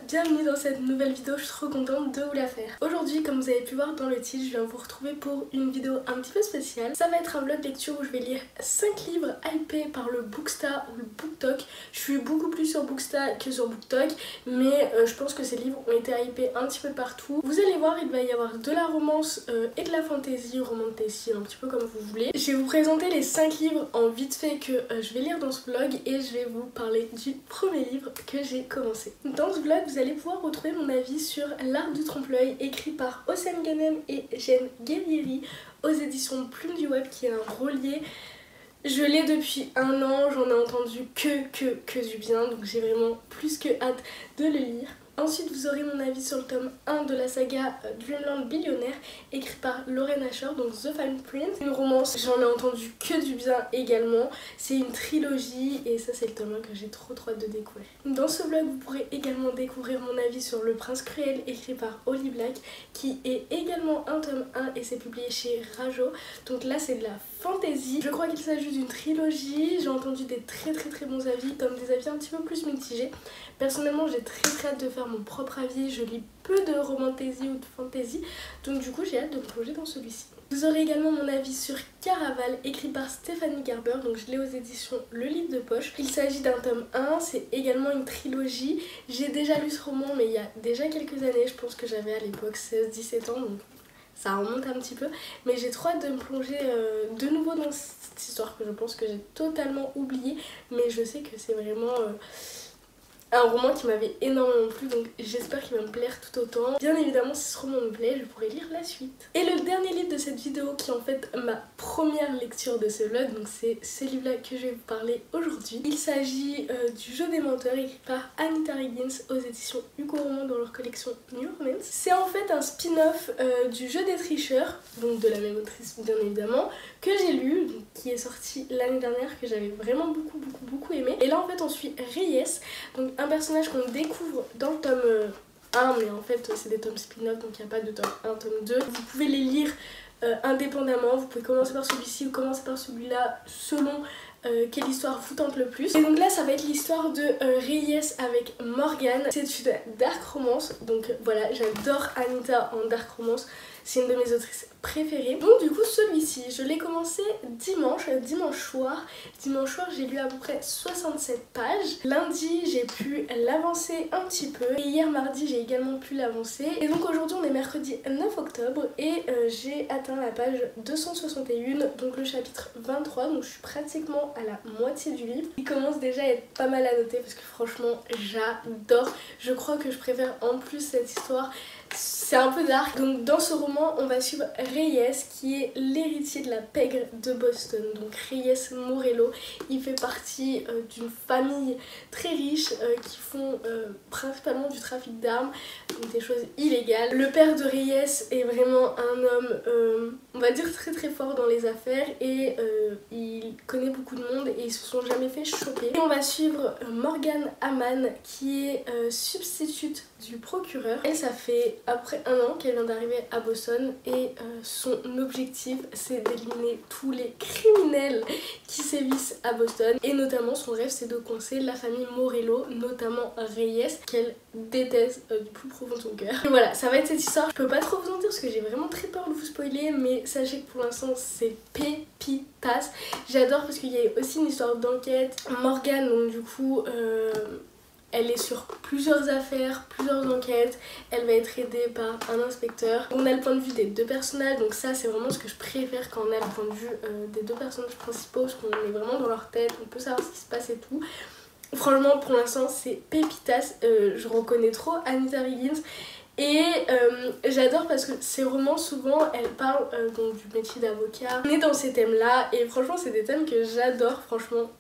Bienvenue dans cette nouvelle vidéo, je suis trop contente de vous la faire. Aujourd'hui, comme vous avez pu voir dans le titre, je viens vous retrouver pour une vidéo un petit peu spéciale. Ça va être un vlog lecture où je vais lire 5 livres hypés par le Booksta ou le BookTok. Je suis beaucoup plus sur Booksta que sur BookTok, mais je pense que ces livres ont été hypés un petit peu partout. Vous allez voir, il va y avoir de la romance et de la fantasy, romantasy, un petit peu comme vous voulez. Je vais vous présenter les 5 livres en vite fait que je vais lire dans ce vlog et je vais vous parler du premier livre que j'ai commencé. Dans ce vlog, vous allez pouvoir retrouver mon avis sur L'Art du trompe-l'œil, écrit par Ossem Ghanem et Jen Guerrieri aux éditions Plume du Web, qui est un relié. Je l'ai depuis un an, j'en ai entendu que du bien, donc j'ai vraiment plus que hâte de le lire. Ensuite, vous aurez mon avis sur le tome 1 de la saga Dreamland Billionnaire, écrit par Lauren Asher, donc The Fine Print. Une romance, j'en ai entendu que du bien également. C'est une trilogie et ça c'est le tome 1 que j'ai trop hâte de découvrir. Dans ce vlog, vous pourrez également découvrir mon avis sur Le Prince Cruel, écrit par Holly Black, qui est également un tome 1 et c'est publié chez Rajo. Donc là c'est de la fantasy. Je crois qu'il s'agit d'une trilogie. J'ai entendu des très bons avis, comme des avis un petit peu plus mitigés. Personnellement, j'ai très hâte de faire mon propre avis. Je lis peu de romantasy ou de fantasy, donc du coup j'ai hâte de me plonger dans celui-ci. Vous aurez également mon avis sur Caraval, écrit par Stéphanie Garber, donc je l'ai aux éditions Le Livre de Poche. Il s'agit d'un tome 1, c'est également une trilogie. J'ai déjà lu ce roman mais il y a déjà quelques années, je pense que j'avais à l'époque 16-17 ans, donc ça remonte un petit peu, mais j'ai trop hâte de me plonger de nouveau dans cette histoire que je pense que j'ai totalement oubliée, mais je sais que c'est vraiment un roman qui m'avait énormément plu, donc j'espère qu'il va me plaire tout autant. Bien évidemment, si ce roman me plaît, je pourrai lire la suite. Et le dernier livre de cette vidéo qui est en fait ma première lecture de ce vlog. Donc c'est ce livre-là que je vais vous parler aujourd'hui. Il s'agit du Jeu des menteurs écrit par Anita Higgins aux éditions Hugo Roman dans leur collection New Romance. C'est en fait un spin-off du Jeu des tricheurs, donc de la même autrice bien évidemment, que j'ai lu, donc, qui est sorti l'année dernière, que j'avais vraiment beaucoup aimé. Et là en fait on suit Reyes, donc un personnage qu'on découvre dans le tome 1, mais en fait c'est des tomes spin-off, donc il n'y a pas de tome 1, tome 2. Vous pouvez les lire indépendamment, vous pouvez commencer par celui-ci ou commencer par celui-là selon quelle histoire vous tente le plus. Et donc là ça va être l'histoire de Reyes avec Morgan. C'est une dark romance, donc voilà, j'adore Anita en dark romance, c'est une de mes autrices préférées. Donc du coup celui-ci je l'ai commencé dimanche soir. Dimanche soir j'ai lu à peu près 67 pages. Lundi j'ai pu l'avancer un petit peu et hier mardi j'ai également pu l'avancer. Et donc aujourd'hui on est mercredi 9 octobre et j'ai atteint la page 261, donc le chapitre 23, donc je suis pratiquement à la moitié du livre. Il commence déjà à être pas mal à noter parce que franchement j'adore. Je crois que je préfère en plus cette histoire. C'est un peu dark. Donc dans ce roman on va suivre Reyes qui est l'héritier de la pègre de Boston. Donc Reyes Morello, il fait partie d'une famille très riche qui font principalement du trafic d'armes, donc des choses illégales. Le père de Reyes est vraiment un homme on va dire très fort dans les affaires et il connaît beaucoup de monde et ils se sont jamais fait choper. Et on va suivre Morgan Aman qui est substitute du procureur. Elle, ça fait après un an qu'elle vient d'arriver à Boston et son objectif c'est d'éliminer tous les criminels qui sévissent à Boston, et notamment son rêve c'est de coincer la famille Morello, notamment Reyes qu'elle déteste du plus profond de son cœur. Et voilà, ça va être cette histoire. Je peux pas trop vous en dire parce que j'ai vraiment très peur de vous spoiler, mais sachez que pour l'instant c'est pépitas. J'adore parce qu'il y a aussi une histoire d'enquête. Morgan, donc du coup elle est sur plusieurs affaires, plusieurs enquêtes, elle va être aidée par un inspecteur. On a le point de vue des deux personnages, donc ça c'est vraiment ce que je préfère quand on a le point de vue des deux personnages principaux, parce qu'on est vraiment dans leur tête, on peut savoir ce qui se passe et tout. Franchement pour l'instant c'est pépitas, je reconnais trop Anita Higgins. Et j'adore parce que ces romans souvent elles parlent donc du métier d'avocat. On est dans ces thèmes là et franchement c'est des thèmes que j'adore, franchement.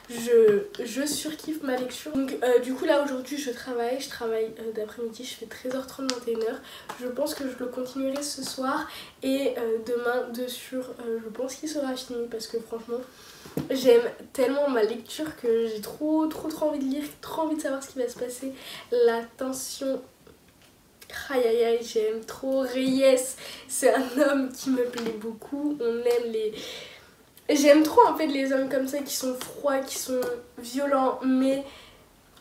Je surkiffe ma lecture. Donc du coup là aujourd'hui je travaille d'après-midi, je fais 13h30 21h. Je pense que je le continuerai ce soir et demain de sûr je pense qu'il sera fini parce que franchement j'aime tellement ma lecture que j'ai trop envie de lire, trop envie de savoir ce qui va se passer. La tension, aïe aïe aïe, j'aime trop Reyes, c'est un homme qui me plaît beaucoup, on aime les... J'aime trop en fait les hommes comme ça qui sont froids, qui sont violents, mais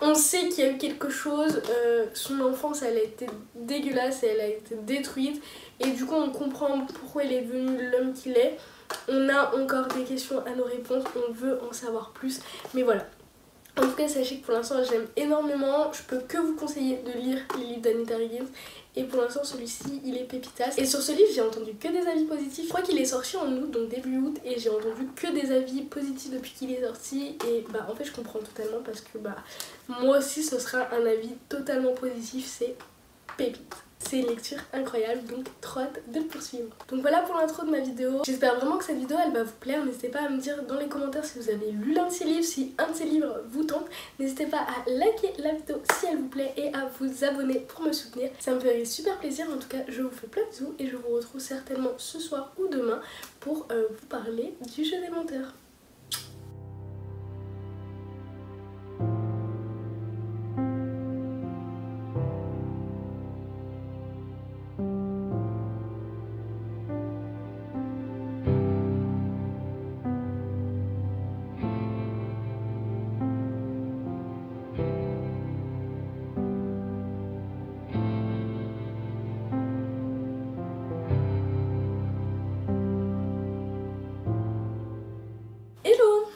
on sait qu'il y a eu quelque chose, son enfance elle a été dégueulasse et elle a été détruite et du coup on comprend pourquoi il est devenu l'homme qu'il est. On a encore des questions à nos réponses, on veut en savoir plus, mais voilà. En tout cas sachez que pour l'instant j'aime énormément, je peux que vous conseiller de lire les livres d'Anita Higgins et pour l'instant celui-ci il est pépitas. Et sur ce livre j'ai entendu que des avis positifs, je crois qu'il est sorti en août, donc début août, et j'ai entendu que des avis positifs depuis qu'il est sorti et bah en fait je comprends totalement parce que bah moi aussi ce sera un avis totalement positif, c'est pépite. C'est une lecture incroyable, donc trop hâte de le poursuivre. Donc voilà pour l'intro de ma vidéo. J'espère vraiment que cette vidéo elle va vous plaire. N'hésitez pas à me dire dans les commentaires si vous avez lu l'un de ces livres, si un de ces livres vous tente. N'hésitez pas à liker la vidéo si elle vous plaît et à vous abonner pour me soutenir. Ça me ferait super plaisir. En tout cas je vous fais plein de bisous et je vous retrouve certainement ce soir ou demain pour vous parler du Jeu des menteurs.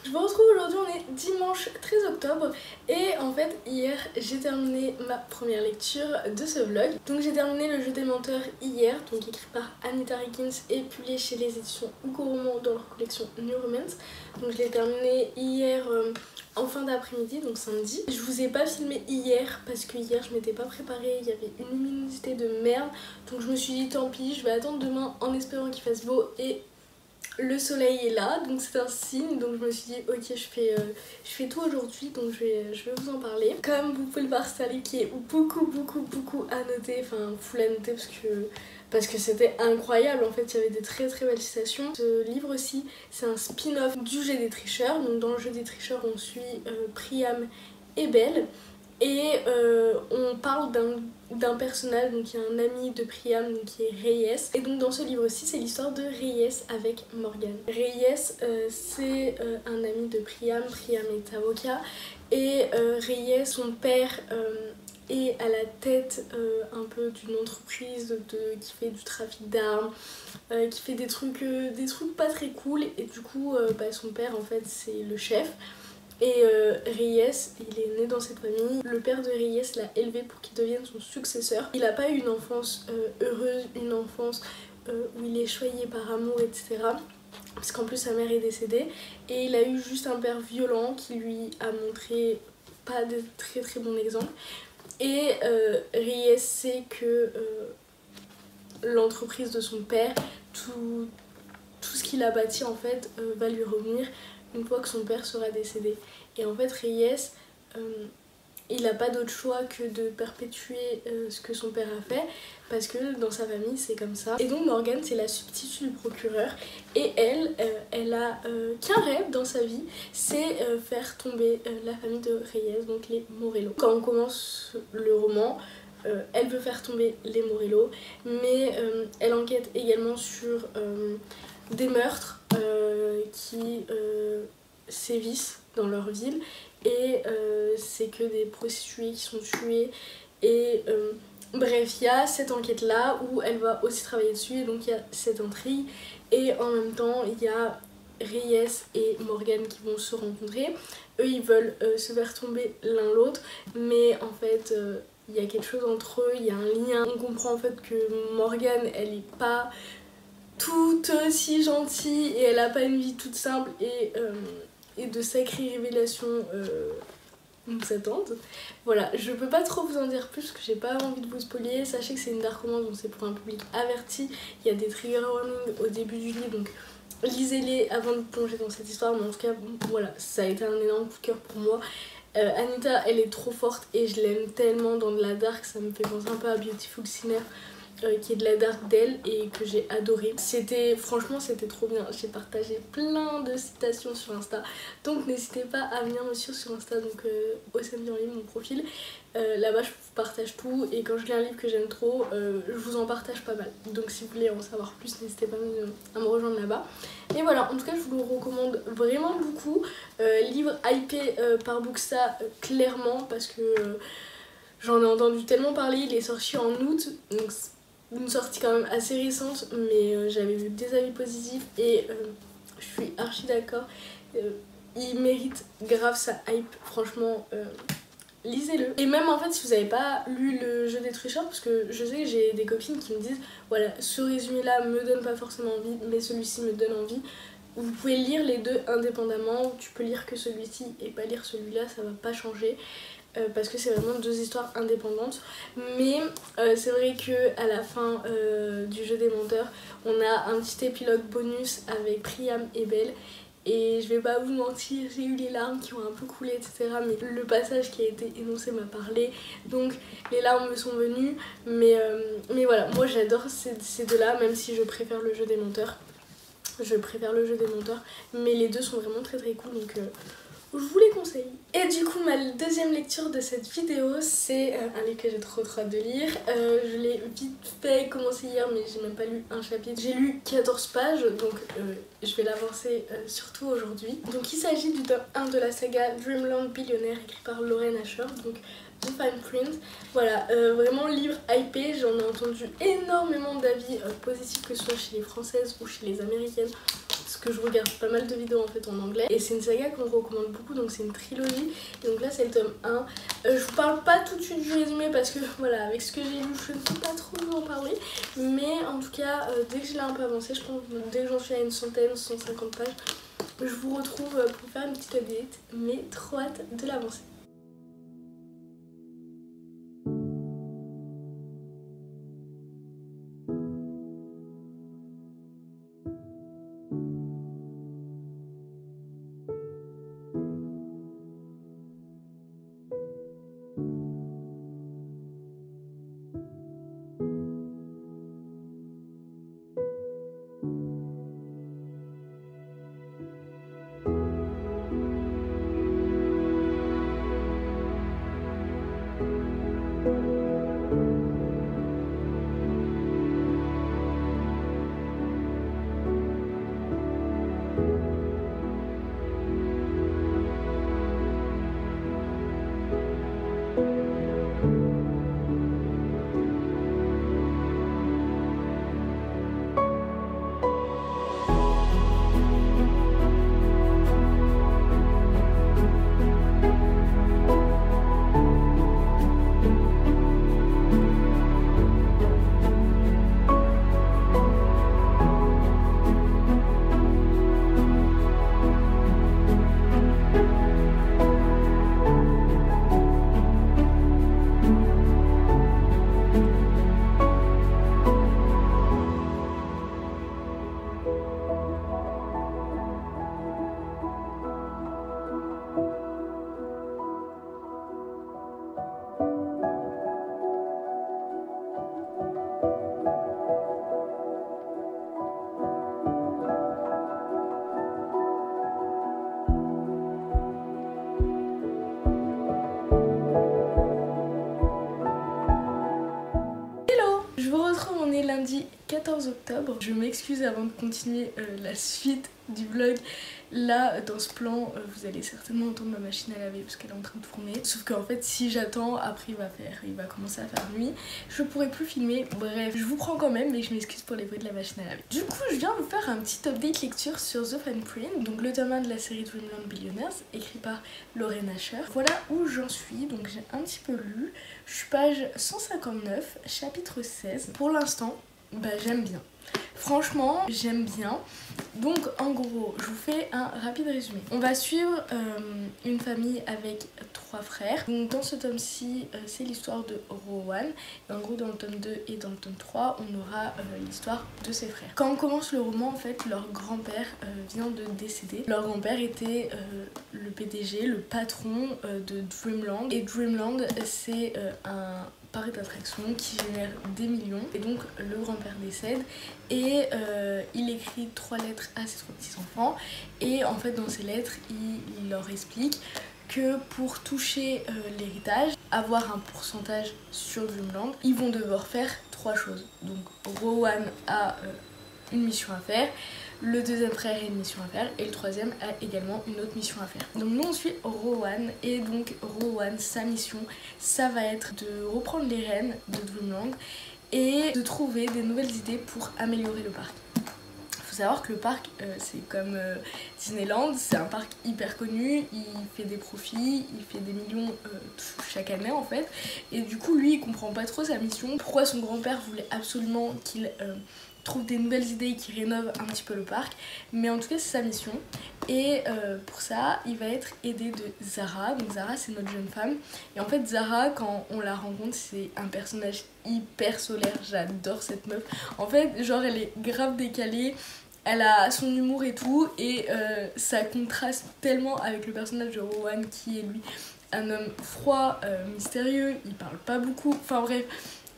Je vous retrouve aujourd'hui, on est dimanche 13 octobre et en fait hier j'ai terminé ma première lecture de ce vlog. Donc j'ai terminé le Jeu des menteurs hier, donc écrit par Anita Higgins et publié chez les éditions Hugo Roman dans leur collection New Romance. Donc je l'ai terminé hier en fin d'après-midi, donc samedi. Je vous ai pas filmé hier parce que hier je m'étais pas préparée, il y avait une luminosité de merde. Donc je me suis dit tant pis, je vais attendre demain en espérant qu'il fasse beau et le soleil est là, donc c'est un signe. Donc je me suis dit ok, je fais tout aujourd'hui, donc je vais vous en parler. Comme vous pouvez le voir, c'est un livre qui est beaucoup à noter, enfin full à noter parce que c'était incroyable. En fait, il y avait des très belles citations. Ce livre aussi, c'est un spin-off du jeu des tricheurs. Donc dans le jeu des tricheurs, on suit Priam et Belle. Et on parle d'un personnage, donc il y a un ami de Priam donc, qui est Reyes. Et donc dans ce livre-ci, c'est l'histoire de Reyes avec Morgan. Reyes, c'est un ami de Priam. Priam est avocat. Et Reyes, son père, est à la tête un peu d'une entreprise qui fait du trafic d'armes, qui fait des trucs pas très cool. Et du coup, son père, en fait, c'est le chef. Et Reyes, il est né dans cette famille. Le père de Reyes l'a élevé pour qu'il devienne son successeur. Il n'a pas eu une enfance heureuse, une enfance où il est choyé par amour, etc. Parce qu'en plus sa mère est décédée. Et il a eu juste un père violent qui lui a montré pas de très bons exemples. Et Reyes sait que l'entreprise de son père, tout ce qu'il a bâti en fait va lui revenir une fois que son père sera décédé. Et en fait Reyes, il n'a pas d'autre choix que de perpétuer ce que son père a fait, parce que dans sa famille c'est comme ça. Et donc Morgane, c'est la substitut du procureur, et elle a qu'un rêve dans sa vie, c'est faire tomber la famille de Reyes, donc les Morello. Quand on commence le roman, elle veut faire tomber les Morello, mais elle enquête également sur des meurtres qui sévissent dans leur ville, et c'est que des prostituées qui sont tuées. Et bref, il y a cette enquête là où elle va aussi travailler dessus, et donc il y a cette intrigue, et en même temps il y a Reyes et Morgane qui vont se rencontrer. Eux ils veulent se faire tomber l'un l'autre, mais en fait il y a quelque chose entre eux, il y a un lien. On comprend en fait que Morgane, elle est pas toute aussi gentille et elle a pas une vie toute simple, et de sacrées révélations nous attendent. Voilà, je peux pas trop vous en dire plus parce que j'ai pas envie de vous spoiler. Sachez que c'est une dark romance, donc c'est pour un public averti. Il y a des trigger warnings au début du livre, donc lisez-les avant de plonger dans cette histoire. Mais en tout cas, voilà, ça a été un énorme coup de cœur pour moi. Anita, elle est trop forte et je l'aime tellement dans de la dark, ça me fait penser un peu à Beautiful Sinner, qui est de la dark d'elle et que j'ai adoré. Franchement c'était trop bien. J'ai partagé plein de citations sur Insta, donc n'hésitez pas à venir me suivre sur Insta, donc OSMD en ligne, mon profil. Là-bas je vous partage tout, et quand je lis un livre que j'aime trop, je vous en partage pas mal. Donc si vous voulez en savoir plus, n'hésitez pas à me rejoindre là-bas. Et voilà, en tout cas je vous le recommande vraiment beaucoup. Livre hypé par Booksta, clairement, parce que j'en ai entendu tellement parler. Il est sorti en août, donc une sortie quand même assez récente, mais j'avais vu des avis positifs, et je suis archi d'accord. Il mérite grave sa hype, franchement. Lisez-le. Et même en fait si vous n'avez pas lu le jeu des tricheurs, parce que je sais que j'ai des copines qui me disent voilà, ce résumé là me donne pas forcément envie, mais celui-ci me donne envie. Vous pouvez lire les deux indépendamment, tu peux lire que celui-ci et pas lire celui-là, ça va pas changer. Parce que c'est vraiment deux histoires indépendantes. Mais c'est vrai que à la fin du jeu des menteurs, on a un petit épilogue bonus avec Priam et Belle. Et je vais pas vous mentir, j'ai eu les larmes qui ont un peu coulé, etc. Mais le passage qui a été énoncé m'a parlé, donc les larmes me sont venues. Mais voilà, moi j'adore ces deux-là, même si je préfère le jeu des menteurs. Mais les deux sont vraiment très cool, donc je vous les conseille. Et du coup ma deuxième lecture de cette vidéo, c'est un livre que j'ai trop hâte de lire. Je l'ai vite fait commencer hier, mais j'ai même pas lu un chapitre. J'ai lu 14 pages, donc je vais l'avancer surtout aujourd'hui. Donc il s'agit du tome 1 de la saga Dreamland Billionaire, écrit par Lauren Asher, donc The Fine Print. Voilà, vraiment livre hypé. J'en ai entendu énormément d'avis positifs, que ce soit chez les françaises ou chez les américaines, parce que je regarde pas mal de vidéos en fait en anglais et c'est une saga qu'on recommande beaucoup, donc c'est une trilogie et donc là c'est le tome 1. Je vous parle pas tout de suite du résumé parce que voilà, avec ce que j'ai lu je ne peux pas trop vous en parler, mais en tout cas dès que je l'ai un peu avancé, je pense dès que j'en suis à une centaine, 150 pages, je vous retrouve pour faire une petite update, mais trop hâte de l'avancer. Lundi 14 octobre. Je m'excuse avant de continuer la suite du vlog. Là dans ce plan vous allez certainement entendre ma machine à laver parce qu'elle est en train de tourner. Sauf qu'en fait si j'attends après il va commencer à faire nuit. Je pourrai plus filmer. Bref je vous prends quand même mais je m'excuse pour les bruits de la machine à laver. Du coup je viens vous faire un petit update lecture sur The Fine Print. Donc le tome 1 de la série Dreamland Billionaires écrit par Lauren Asher. Voilà où j'en suis. Donc j'ai un petit peu lu. Je suis page 159 chapitre 16. Pour l'instant bah j'aime bien. Franchement, j'aime bien. Donc en gros, je vous fais un rapide résumé. On va suivre une famille avec 3 frères. Donc dans ce tome-ci, c'est l'histoire de Rowan. Et en gros, dans le tome 2 et dans le tome 3, on aura l'histoire de ses frères. Quand on commence le roman, en fait, leur grand-père vient de décéder. Leur grand-père était le PDG, le patron de Dreamland. Et Dreamland, c'est un parc d'attractions qui génère des millions. Et donc le grand-père décède et il écrit 3 lettres à ses 3 petits enfants et en fait dans ces lettres il leur explique que pour toucher l'héritage, avoir un pourcentage sur Dreamland, ils vont devoir faire 3 choses. Donc Rowan a une mission à faire, le deuxième frère a une mission à faire et le troisième a également une autre mission à faire. Donc nous on suit Rowan et donc Rowan, sa mission ça va être de reprendre les rênes de Dreamland et de trouver des nouvelles idées pour améliorer le parc. Faut savoir que le parc c'est comme Disneyland, c'est un parc hyper connu, il fait des profits, il fait des millions chaque année en fait et du coup lui il comprend pas trop sa mission, pourquoi son grand-père voulait absolument qu'il trouve des nouvelles idées et qui rénove un petit peu le parc, mais en tout cas c'est sa mission et pour ça il va être aidé de Zara. Donc Zara c'est notre jeune femme et en fait Zara quand on la rencontre c'est un personnage hyper solaire, j'adore cette meuf. En fait genre elle est grave décalée, elle a son humour et tout et ça contraste tellement avec le personnage de Rowan qui est lui un homme froid, mystérieux, il parle pas beaucoup, enfin bref.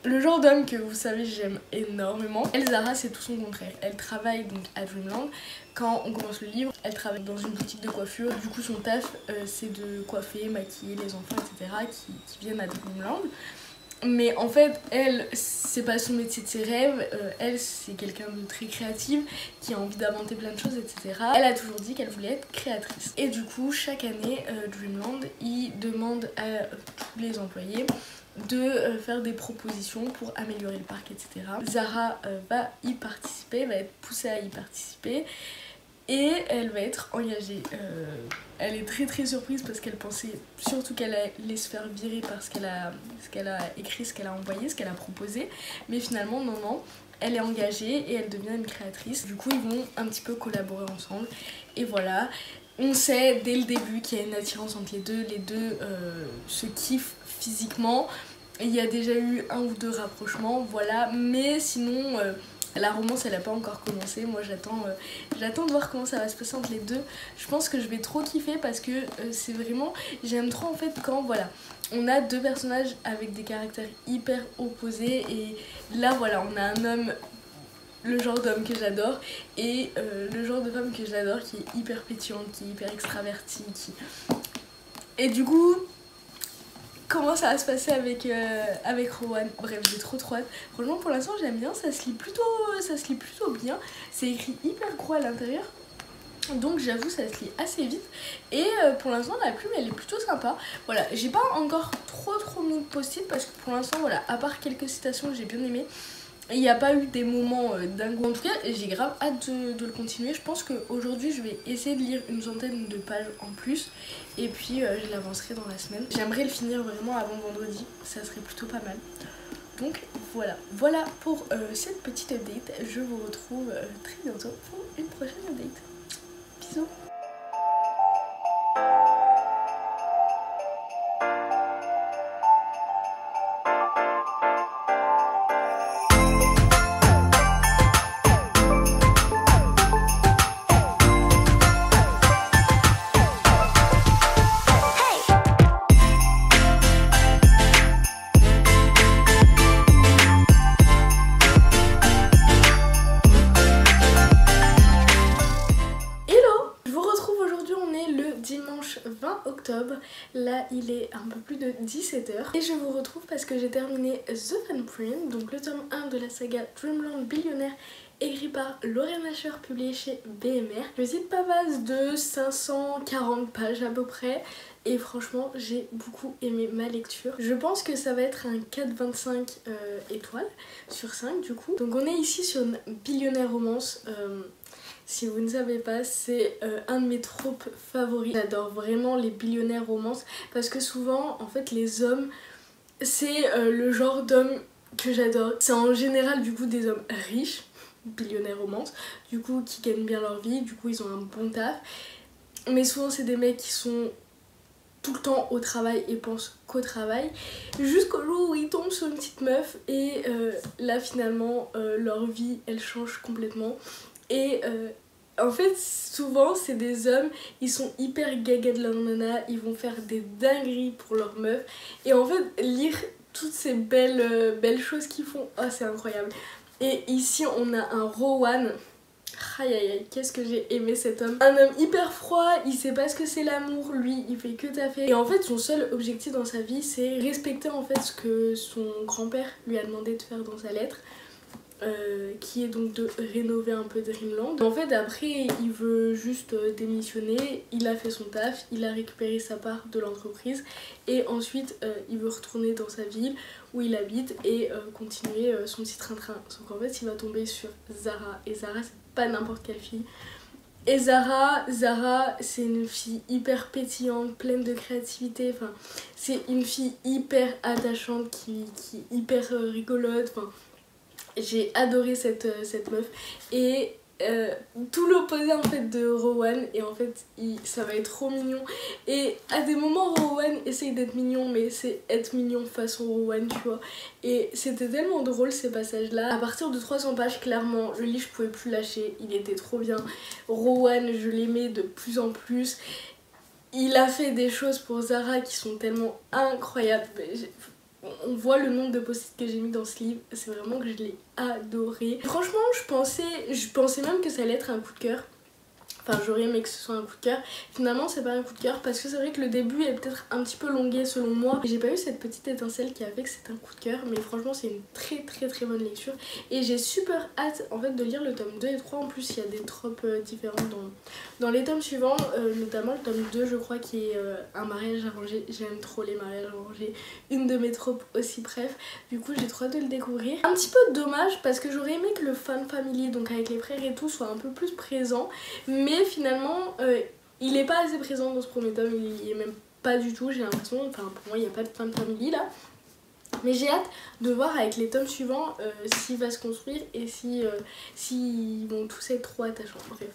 Le genre d'homme que vous savez j'aime énormément. Elle, Zara, c'est tout son contraire. Elle travaille donc à Dreamland. Quand on commence le livre, elle travaille dans une boutique de coiffure. Du coup son taf c'est de coiffer, maquiller les enfants etc. qui viennent à Dreamland. Mais en fait elle, c'est pas son métier de ses rêves. Elle c'est quelqu'un de très créative qui a envie d'inventer plein de choses etc. Elle a toujours dit qu'elle voulait être créatrice. Et du coup chaque année Dreamland il demande à tous les employés de faire des propositions pour améliorer le parc etc. Zara va y participer, va être poussée à y participer et elle va être engagée. Elle est très surprise parce qu'elle pensait surtout qu'elle allait se faire virer parce qu'elle a écrit, ce qu'elle a envoyé, ce qu'elle a proposé, mais finalement non, elle est engagée et elle devient une créatrice. Du coup ils vont un petit peu collaborer ensemble et voilà. On sait dès le début qu'il y a une attirance entre les deux se kiffent physiquement. Il y a déjà eu 1 ou 2 rapprochements, voilà, mais sinon la romance elle a pas encore commencé. Moi j'attends de voir comment ça va se passer entre les deux. Je pense que je vais trop kiffer parce que c'est vraiment, j'aime trop en fait quand voilà, on a 2 personnages avec des caractères hyper opposés et là voilà, on a un homme, le genre d'homme que j'adore et le genre de femme que j'adore qui est hyper pétillante, qui est hyper extravertie, et du coup comment ça va se passer avec Rowan. Bref, j'ai trop hâte. Franchement pour l'instant j'aime bien, ça se lit plutôt bien. C'est écrit hyper gros à l'intérieur, donc j'avoue ça se lit assez vite. Et pour l'instant la plume elle est plutôt sympa. Voilà, j'ai pas encore trop mis de post-it parce que pour l'instant voilà, à part quelques citations que j'ai bien aimées, il n'y a pas eu des moments dingos. En tout cas, j'ai grave hâte de le continuer. Je pense qu'aujourd'hui, je vais essayer de lire une centaine de pages en plus. Et puis, je l'avancerai dans la semaine. J'aimerais le finir vraiment avant vendredi. Ça serait plutôt pas mal. Donc, voilà pour cette petite update. Je vous retrouve très bientôt pour une prochaine update. Bisous. Dimanche 20 octobre, là il est un peu plus de 17h et je vous retrouve parce que j'ai terminé The Fan Print, donc le tome 1 de la saga Dreamland Billionaire écrit par Lorraine Asher, publié chez BMR. Le site pavasse de 540 pages à peu près et franchement j'ai beaucoup aimé ma lecture. Je pense que ça va être un 4,25 étoiles sur 5 du coup. Donc on est ici sur une billionnaire romance. Si vous ne savez pas, c'est un de mes tropes favoris. J'adore vraiment les billionnaires romances parce que souvent, en fait, les hommes, c'est le genre d'homme que j'adore. C'est en général, du coup, des hommes riches, billionnaires romances, du coup, qui gagnent bien leur vie, du coup, ils ont un bon taf. Mais souvent, c'est des mecs qui sont tout le temps au travail et pensent qu'au travail jusqu'au jour où ils tombent sur une petite meuf et là, finalement, leur vie, elle change complètement. Et en fait souvent c'est des hommes, ils sont hyper gaga de leur nana, ils vont faire des dingueries pour leur meuf et en fait lire toutes ces belles choses qu'ils font, oh c'est incroyable. Et ici on a un Rowan, aïe aïe aïe, qu'est-ce que j'ai aimé cet homme. Un homme hyper froid, il sait pas ce que c'est l'amour, lui il fait que taffer. Et en fait son seul objectif dans sa vie c'est respecter en fait ce que son grand-père lui a demandé de faire dans sa lettre. Qui est donc de rénover un peu Dreamland. En fait après il veut juste démissionner, il a fait son taf, il a récupéré sa part de l'entreprise et ensuite il veut retourner dans sa ville où il habite et continuer son petit train-train. Donc en fait il va tomber sur Zara et Zara c'est pas n'importe quelle fille. Et Zara c'est une fille hyper pétillante, pleine de créativité, enfin c'est une fille hyper attachante qui est hyper rigolote, enfin j'ai adoré cette meuf et tout l'opposé en fait de Rowan et en fait ça va être trop mignon et à des moments Rowan essaye d'être mignon mais c'est être mignon façon Rowan tu vois et c'était tellement drôle ces passages là. À partir de 300 pages clairement le livre je pouvais plus lâcher, il était trop bien. Rowan je l'aimais de plus en plus, il a fait des choses pour Zara qui sont tellement incroyables. On voit le nombre de post-it que j'ai mis dans ce livre, c'est vraiment que je l'ai adoré. Franchement, je pensais même que ça allait être un coup de cœur. Enfin, j'aurais aimé que ce soit un coup de cœur. Finalement, c'est pas un coup de cœur parce que c'est vrai que le début est peut-être un petit peu longué selon moi. J'ai pas eu cette petite étincelle qui a fait que c'était un coup de cœur. Mais franchement, c'est une très bonne lecture. Et j'ai super hâte en fait de lire le tome 2 et 3. En plus, il y a des tropes différentes dans les tomes suivants. Notamment le tome 2, je crois, qui est un mariage arrangé. J'aime trop les mariages arrangés. Une de mes tropes aussi, bref. Du coup, j'ai trop hâte de le découvrir. Un petit peu dommage parce que j'aurais aimé que le fan family, donc avec les frères et tout, soit un peu plus présent. Mais mais finalement il est pas assez présent dans ce premier tome, il y est même pas du tout, j'ai l'impression, enfin pour moi il n'y a pas de fin de famille là. Mais j'ai hâte de voir avec les tomes suivants s'il va se construire et si vont tous être trop attachants. Bref.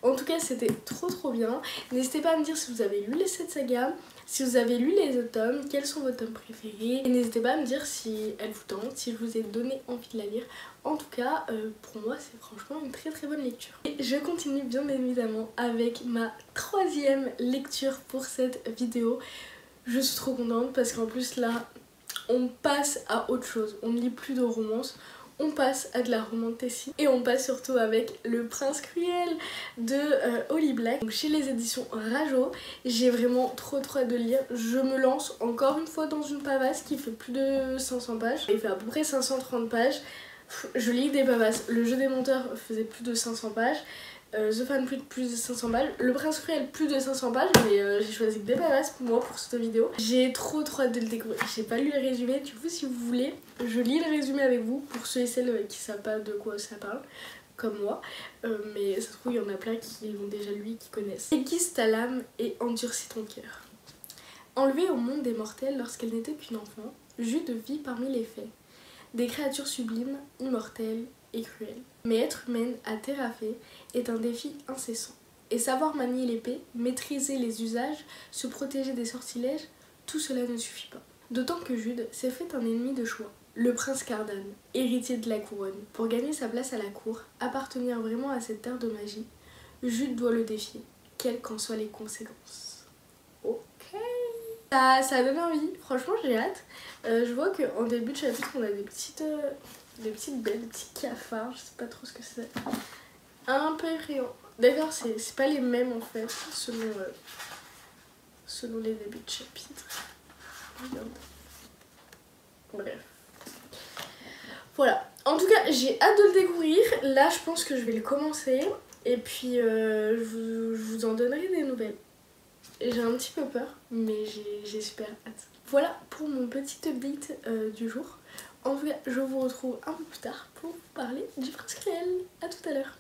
En tout cas, c'était trop bien. N'hésitez pas à me dire si vous avez lu les 7 sagas, si vous avez lu les autres tomes, quels sont vos tomes préférés. Et n'hésitez pas à me dire si elle vous tente, si je vous ai donné envie de la lire. En tout cas, pour moi, c'est franchement une très bonne lecture. Et je continue bien évidemment avec ma 3e lecture pour cette vidéo. Je suis trop contente parce qu'en plus là, on passe à autre chose, on ne lit plus de romance, on passe à de la romantasy et on passe surtout avec Le Prince Cruel de Holly Black. Donc chez les éditions Rajo, j'ai vraiment trop hâte de lire. Je me lance encore une fois dans une pavasse qui fait plus de 500 pages. Il fait à peu près 530 pages. Je lis des pavasses. Le Jeu des menteurs faisait plus de 500 pages. The Fan plus de 500 pages, Le Prince Cruel plus de 500 pages, mais j'ai choisi des pavasses pour moi pour cette vidéo. J'ai trop hâte de le découvrir. J'ai pas lu le résumé, du coup si vous voulez, je lis le résumé avec vous pour ceux et celles qui savent pas de quoi ça parle, comme moi. Mais ça se trouve il y en a plein qui l'ont déjà lu, qui connaissent. Aiguise ta lame et endurcis ton cœur. Enlevée au monde des mortels lorsqu'elle n'était qu'une enfant, Jude vit parmi les fées. Des créatures sublimes, immortelles et cruelles. Mais être humaine à terre à fée est un défi incessant. Et savoir manier l'épée, maîtriser les usages, se protéger des sortilèges, tout cela ne suffit pas. D'autant que Jude s'est fait un ennemi de choix, le prince Cardan, héritier de la couronne. Pour gagner sa place à la cour, appartenir vraiment à cette terre de magie, Jude doit le défier, quelles qu'en soient les conséquences. Ok. Ça donne envie, franchement j'ai hâte. Je vois qu'en début de chapitre on a des petites belles, des petits cafards, je sais pas trop ce que c'est. Un peu effrayant. D'ailleurs c'est pas les mêmes en fait, selon les débuts de chapitre. Regarde. Bref. Voilà. En tout cas, j'ai hâte de le découvrir. Là, je pense que je vais le commencer. Et puis, je vous en donnerai des nouvelles. J'ai un petit peu peur, mais j'ai super hâte. Voilà pour mon petit update du jour. En tout cas, je vous retrouve un peu plus tard pour vous parler du Prince Cruel. A tout à l'heure.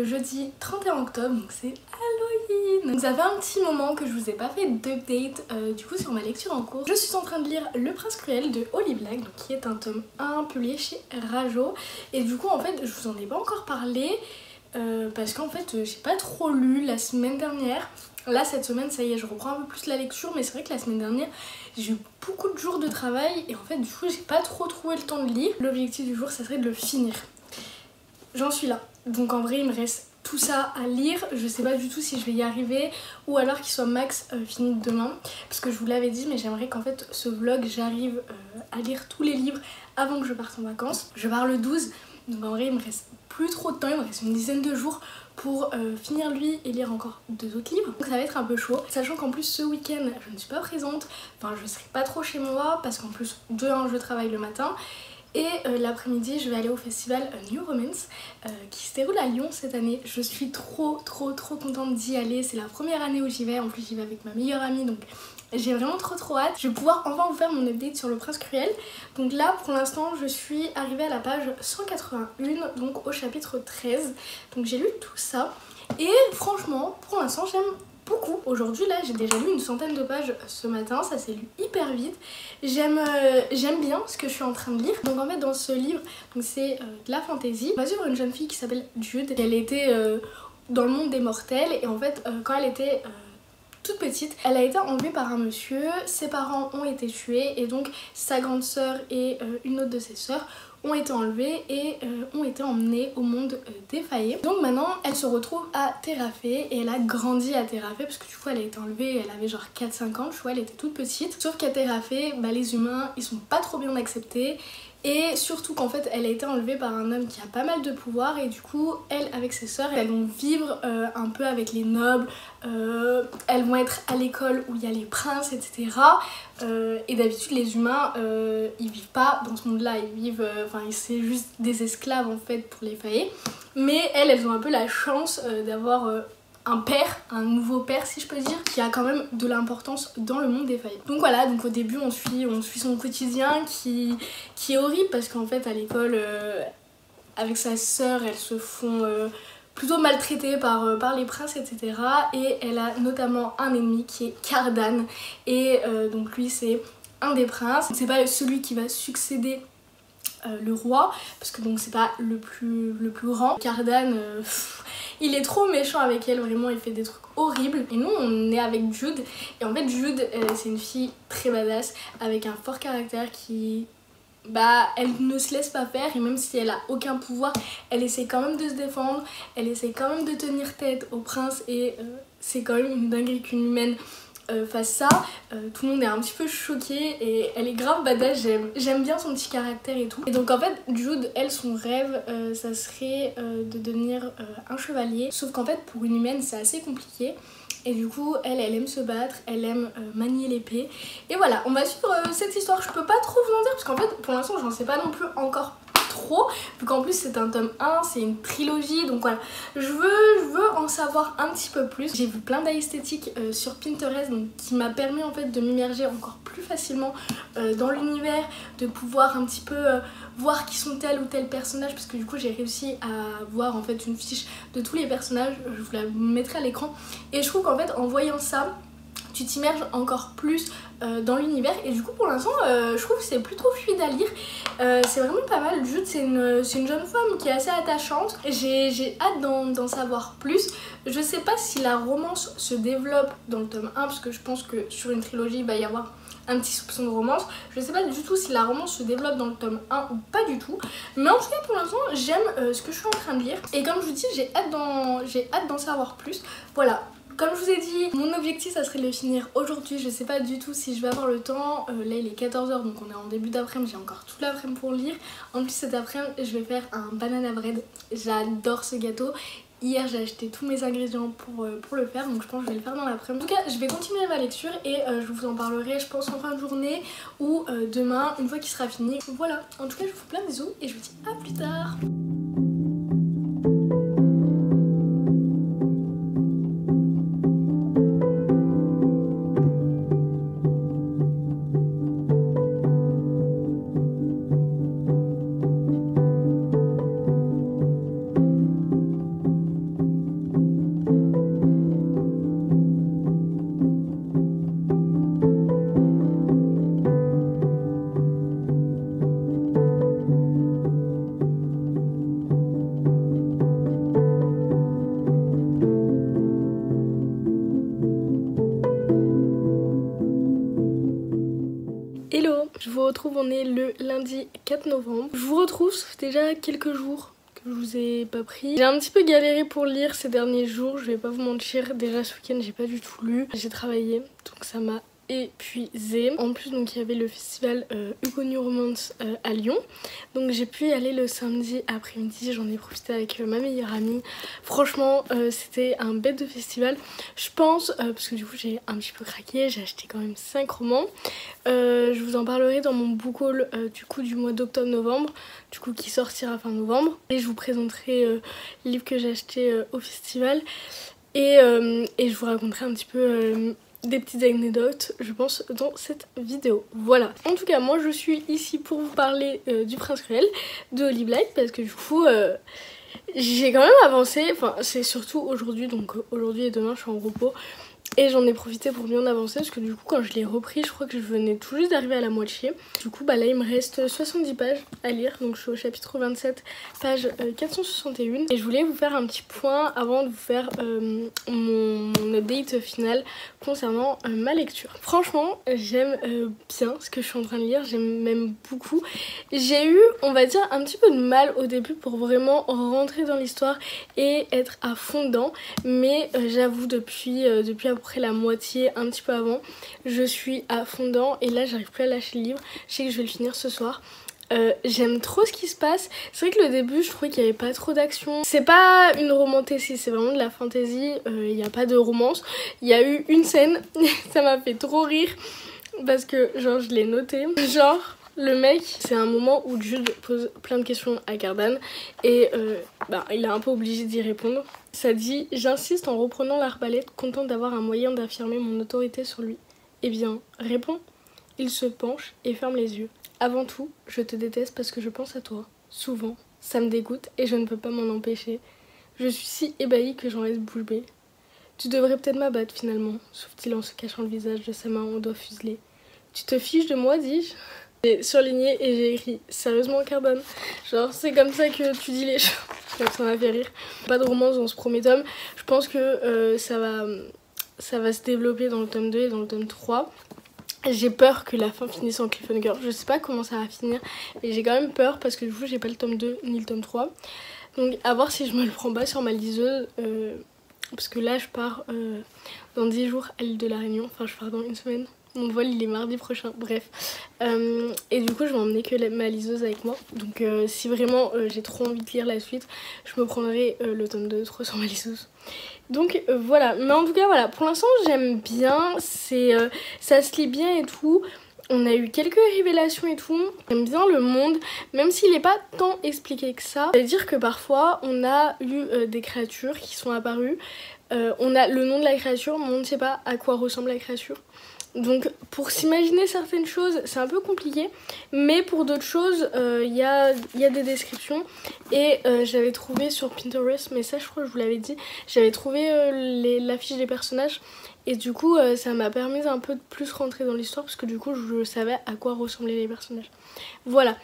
Jeudi 31 octobre, donc c'est Halloween. Donc ça fait un petit moment que je vous ai pas fait d'update du coup sur ma lecture en cours. Je suis en train de lire Le Prince Cruel de Holly Black, donc, qui est un tome 1 publié chez Rajo. Et du coup en fait je vous en ai pas encore parlé parce qu'en fait j'ai pas trop lu la semaine dernière. Là cette semaine ça y est je reprends un peu plus la lecture, mais c'est vrai que la semaine dernière j'ai eu beaucoup de jours de travail et en fait du coup j'ai pas trop trouvé le temps de lire. L'objectif du jour ça serait de le finir. J'en suis là, donc en vrai il me reste tout ça à lire. Je sais pas du tout si je vais y arriver ou alors qu'il soit max fini demain, parce que je vous l'avais dit, mais j'aimerais qu'en fait ce vlog j'arrive à lire tous les livres avant que je parte en vacances. Je pars le 12, donc en vrai il me reste plus trop de temps, il me reste une dizaine de jours pour finir lui et lire encore 2 autres livres. Donc ça va être un peu chaud, sachant qu'en plus ce week-end je ne suis pas présente, enfin je serai pas trop chez moi parce qu'en plus de 1 je travaille le matin. Et l'après-midi je vais aller au festival New Romance qui se déroule à Lyon cette année. Je suis trop contente d'y aller, c'est la première année où j'y vais, en plus j'y vais avec ma meilleure amie, donc j'ai vraiment trop hâte. Je vais pouvoir enfin vous faire mon update sur Le Prince Cruel. Donc là pour l'instant je suis arrivée à la page 181, donc au chapitre 13. Donc j'ai lu tout ça et franchement pour l'instant j'aime beaucoup. Aujourd'hui là j'ai déjà lu une centaine de pages ce matin, ça s'est lu hyper vite. J'aime bien ce que je suis en train de lire. Donc en fait dans ce livre, c'est de la fantasy. On va suivre une jeune fille qui s'appelle Jude. Elle était dans le monde des mortels et en fait quand elle était toute petite, elle a été enlevée par un monsieur, ses parents ont été tués et donc sa grande sœur et une autre de ses sœurs ont été enlevées et ont été emmenées au monde des faillés. Donc maintenant elle se retrouve à Terrafé et elle a grandi à Terrafé parce que du coup elle a été enlevée, elle avait genre 4-5 ans, je vois, elle était toute petite. Sauf qu'à Terrafé, les humains ils sont pas trop bien acceptés. Et surtout qu'en fait elle a été enlevée par un homme qui a pas mal de pouvoir et du coup elle avec ses sœurs elles vont vivre un peu avec les nobles, elles vont être à l'école où il y a les princes etc. Et d'habitude les humains ils vivent pas dans ce monde là, ils vivent, c'est juste des esclaves en fait pour les faillés. Mais elles ont un peu la chance d'avoir un père, un nouveau père si je peux dire, qui a quand même de l'importance dans le monde des failles. Donc voilà, donc au début on suit son quotidien qui est horrible parce qu'en fait à l'école avec sa sœur elles se font plutôt maltraitées par les princes etc. Et elle a notamment un ennemi qui est Cardan et donc lui c'est un des princes, c'est pas celui qui va succéder le roi parce que donc c'est pas le plus grand. Cardan il est trop méchant avec elle, vraiment il fait des trucs horribles. Et nous on est avec Jude et en fait Jude c'est une fille très badass avec un fort caractère qui elle ne se laisse pas faire et même si elle a aucun pouvoir elle essaie quand même de se défendre, elle essaie quand même de tenir tête au prince et c'est quand même une dinguerie qu'une humaine fasse ça. Tout le monde est un petit peu choqué et elle est grave badass, j'aime bien son petit caractère et tout. Et donc en fait Jude, elle son rêve ça serait de devenir un chevalier, sauf qu'en fait pour une humaine c'est assez compliqué. Et du coup elle aime se battre, elle aime manier l'épée. Et voilà, on va suivre cette histoire. Je peux pas trop vous en dire parce qu'en fait pour l'instant j'en sais pas non plus encore trop, vu qu'en plus c'est un tome 1, c'est une trilogie, donc voilà, je veux en savoir un petit peu plus. J'ai vu plein d'esthétiques sur Pinterest donc, qui m'a permis en fait de m'immerger encore plus facilement dans l'univers, de pouvoir un petit peu voir qui sont tel ou tel personnage, parce que du coup j'ai réussi à voir en fait une fiche de tous les personnages, je vous la mettrai à l'écran et je trouve qu'en fait en voyant ça tu t'immerges encore plus dans l'univers et du coup pour l'instant je trouve que c'est plutôt fluide à lire, c'est vraiment pas mal. Jude c'est une jeune femme qui est assez attachante, j'ai hâte d'en savoir plus. Je sais pas si la romance se développe dans le tome 1 parce que je pense que sur une trilogie il va y avoir un petit soupçon de romance. Je sais pas du tout si la romance se développe dans le tome 1 ou pas du tout, mais en tout cas pour l'instant j'aime ce que je suis en train de lire et comme je vous dis j'ai hâte d'en savoir plus. Voilà. Comme je vous ai dit, mon objectif ça serait de le finir aujourd'hui, je sais pas du tout si je vais avoir le temps. Là il est 14h donc on est en début d'après-midi, j'ai encore toute l'après-midi pour lire. En plus cet après-midi je vais faire un banana bread, j'adore ce gâteau. Hier j'ai acheté tous mes ingrédients pour le faire, donc je pense que je vais le faire dans l'après-midi. En tout cas je vais continuer ma lecture et je vous en parlerai je pense en fin de journée ou demain une fois qu'il sera fini. Voilà, en tout cas je vous fais plein de bisous et je vous dis à plus tard. retrouve, on est le lundi 4 novembre. Je vous retrouve, ça fait déjà quelques jours que je vous ai pas pris. J'ai un petit peu galéré pour lire ces derniers jours, je vais pas vous mentir. Déjà ce week-end j'ai pas du tout lu, j'ai travaillé donc ça m'a épuisée. En plus donc il y avait le festival Hugo New Romance à Lyon, donc j'ai pu y aller le samedi après-midi. J'en ai profité avec ma meilleure amie. Franchement c'était un bête de festival je pense, parce que du coup j'ai un petit peu craqué, j'ai acheté quand même 5 romans. Je vous en parlerai dans mon book haul du coup du mois d'octobre-novembre, du coup qui sortira fin novembre, et je vous présenterai les livres que j'ai achetés au festival et je vous raconterai un petit peu des petites anecdotes je pense dans cette vidéo. Voilà, en tout cas moi je suis ici pour vous parler du Prince Cruel de Holly Black, parce que du coup j'ai quand même avancé, enfin c'est surtout aujourd'hui, donc aujourd'hui et demain je suis en repos et j'en ai profité pour bien avancer, parce que du coup quand je l'ai repris je crois que je venais tout juste d'arriver à la moitié. Du coup bah là il me reste 70 pages à lire, donc je suis au chapitre 27 page 461, et je voulais vous faire un petit point avant de vous faire mon update final concernant ma lecture. Franchement j'aime bien ce que je suis en train de lire, j'aime même beaucoup. J'ai eu, on va dire, un petit peu de mal au début pour vraiment rentrer dans l'histoire et être à fond dedans, mais j'avoue depuis à peu près la moitié, un petit peu avant, je suis à fond dedans et là j'arrive plus à lâcher le livre. Je sais que je vais le finir ce soir. J'aime trop ce qui se passe. C'est vrai que le début je trouvais qu'il n'y avait pas trop d'action. C'est pas une romantécie, c'est vraiment de la fantasy. Il n'y a pas de romance. Il y a eu une scène, ça m'a fait trop rire parce que genre je l'ai noté. Genre le mec, c'est un moment où Jude pose plein de questions à Cardan et il est un peu obligé d'y répondre. Ça dit: j'insiste en reprenant l'arbalète, content d'avoir un moyen d'affirmer mon autorité sur lui. Eh bien, réponds. Il se penche et ferme les yeux. Avant tout, je te déteste parce que je pense à toi. Souvent, ça me dégoûte et je ne peux pas m'en empêcher. Je suis si ébahie que j'en reste bouche bée. Tu devrais peut-être m'abattre finalement, souffle-t-il en se cachant le visage de sa main au doigt fuselé. Tu te fiches de moi, dis-je? J'ai surligné et j'ai écrit: sérieusement Cardan? Genre c'est comme ça que tu dis les choses. Ça m'a fait rire. Pas de romance dans ce premier tome. Je pense que ça va se développer dans le tome 2 et dans le tome 3. J'ai peur que la fin finisse en cliffhanger. Je sais pas comment ça va finir, mais j'ai quand même peur parce que du coup j'ai pas le tome 2 ni le tome 3. Donc à voir si je me le prends pas sur ma liseuse. Parce que là je pars dans 10 jours à l'île de la Réunion. Enfin je pars dans une semaine. Mon vol il est mardi prochain, bref. Et du coup je vais emmener que ma liseuse avec moi. Donc si vraiment j'ai trop envie de lire la suite, je me prendrai le tome 2 trop sur ma liseuse. Donc voilà, mais en tout cas voilà, pour l'instant j'aime bien, ça se lit bien et tout. On a eu quelques révélations et tout. J'aime bien le monde, même s'il n'est pas tant expliqué que ça. C'est-à-dire que parfois on a eu des créatures qui sont apparues. On a le nom de la créature, mais on ne sait pas à quoi ressemble la créature. Donc pour s'imaginer certaines choses c'est un peu compliqué, mais pour d'autres choses il y a des descriptions. Et j'avais trouvé sur Pinterest, mais ça je crois que je vous l'avais dit, j'avais trouvé l'affiche des personnages. Et du coup ça m'a permis un peu de plus rentrer dans l'histoire, parce que du coup je savais à quoi ressemblaient les personnages. Voilà.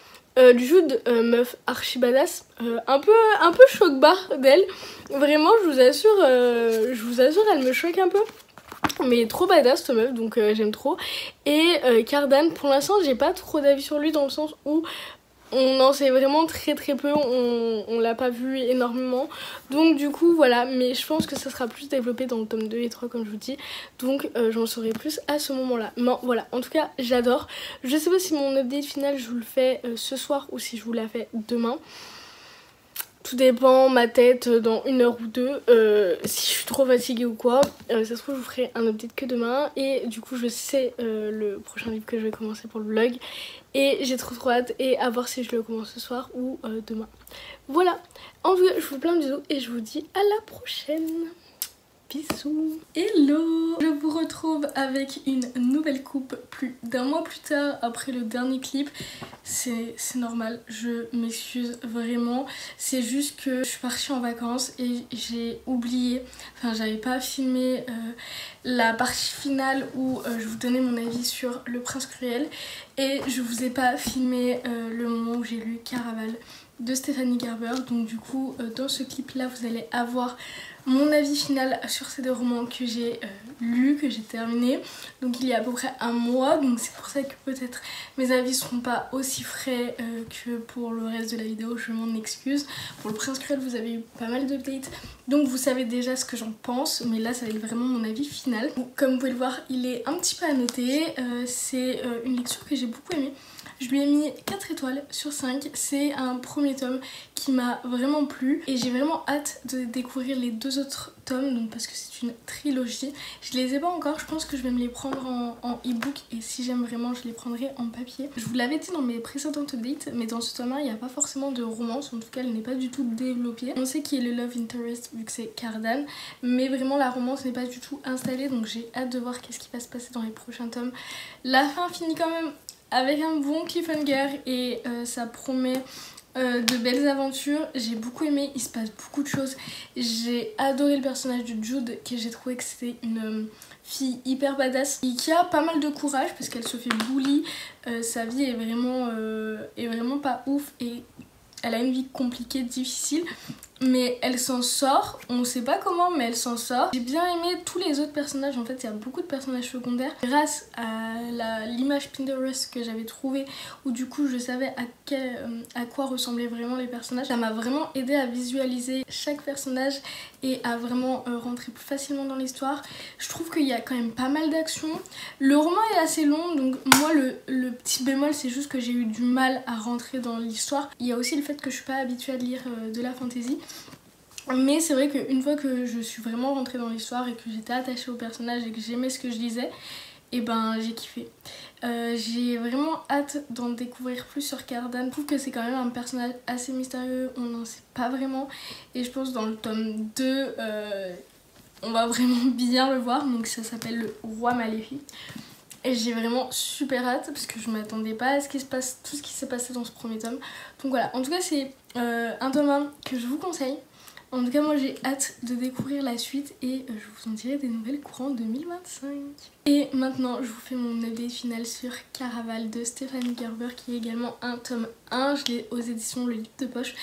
Jude, meuf archi badass, un peu choc-barre d'elle. Vraiment je vous assure elle me choque un peu. Mais trop badass cette meuf, donc j'aime trop. Et Cardan, pour l'instant j'ai pas trop d'avis sur lui, dans le sens où on en sait vraiment très peu, on l'a pas vu énormément. Donc du coup voilà, mais je pense que ça sera plus développé dans le tome 2 et 3 comme je vous dis. Donc j'en saurai plus à ce moment là. Mais voilà, en tout cas j'adore. Je sais pas si mon update final je vous le fais ce soir ou si je vous la fais demain. Tout dépend, ma tête dans 1 heure ou 2, si je suis trop fatiguée ou quoi. Ça se trouve je vous ferai un update que demain. Et du coup je sais le prochain livre que je vais commencer pour le vlog. Et j'ai trop hâte, et à voir si je le commence ce soir ou demain. Voilà, en tout cas je vous fais plein de bisous et je vous dis à la prochaine. Bisous. Hello, je vous retrouve avec une nouvelle coupe plus d'1 mois plus tard après le dernier clip. C'est normal, je m'excuse vraiment. C'est juste que je suis partie en vacances et j'ai oublié, enfin j'avais pas filmé la partie finale où je vous donnais mon avis sur Le Prince Cruel. Et je vous ai pas filmé le moment où j'ai lu Caraval de Stéphanie Gerber. Donc du coup dans ce clip là vous allez avoir mon avis final sur ces 2 romans que j'ai lu, que j'ai terminé, donc il y a à peu près un mois, donc c'est pour ça que peut-être mes avis seront pas aussi frais que pour le reste de la vidéo, je m'en excuse. Pour le Prince Cruel, vous avez eu pas mal d'updates, donc vous savez déjà ce que j'en pense, mais là ça va être vraiment mon avis final. Donc, comme vous pouvez le voir, il est un petit peu annoté, c'est une lecture que j'ai beaucoup aimée. Je lui ai mis 4 étoiles sur 5, c'est un premier tome qui m'a vraiment plu et j'ai vraiment hâte de découvrir les 2 autres tomes, donc parce que c'est une trilogie. Je les ai pas encore, je pense que je vais me les prendre en e-book et si j'aime vraiment je les prendrai en papier. Je vous l'avais dit dans mes précédentes updates, mais dans ce tome 1 il n'y a pas forcément de romance, en tout cas elle n'est pas du tout développée. On sait qui est le love interest vu que c'est Cardan, mais vraiment la romance n'est pas du tout installée, donc j'ai hâte de voir qu'est-ce qui va se passer dans les prochains tomes. La fin finit quand même avec un bon cliffhanger et ça promet de belles aventures. J'ai beaucoup aimé, il se passe beaucoup de choses. J'ai adoré le personnage de Jude, que j'ai trouvé que c'était une fille hyper badass et qui a pas mal de courage parce qu'elle se fait bully. Sa vie est vraiment pas ouf et elle a une vie compliquée, difficile. Mais elle s'en sort, on sait pas comment mais elle s'en sort. J'ai bien aimé tous les autres personnages, en fait il y a beaucoup de personnages secondaires. Grâce à l'image Pinterest que j'avais trouvée où du coup je savais à quoi ressemblaient vraiment les personnages, ça m'a vraiment aidé à visualiser chaque personnage et à vraiment rentrer plus facilement dans l'histoire. Je trouve qu'il y a quand même pas mal d'action. Le roman est assez long, donc moi le petit bémol c'est juste que j'ai eu du mal à rentrer dans l'histoire. Il y a aussi le fait que je suis pas habituée à lire de la fantasy. Mais c'est vrai qu'une fois que je suis vraiment rentrée dans l'histoire et que j'étais attachée au personnage et que j'aimais ce que je lisais, et ben j'ai kiffé. J'ai vraiment hâte d'en découvrir plus sur Cardan. Je trouve que c'est quand même un personnage assez mystérieux, on n'en sait pas vraiment. Et je pense dans le tome 2, on va vraiment bien le voir. Donc ça s'appelle le Roi Maléfique. Et j'ai vraiment super hâte parce que je m'attendais pas à ce qui se passe, tout ce qui s'est passé dans ce premier tome. Donc voilà, en tout cas c'est un tome 1 que je vous conseille. En tout cas moi j'ai hâte de découvrir la suite et je vous en dirai des nouvelles courant 2025. Et maintenant je vous fais mon update final sur Caraval de Stéphanie Gerber qui est également un tome 1. Je l'ai aux éditions Le Livre de Poche.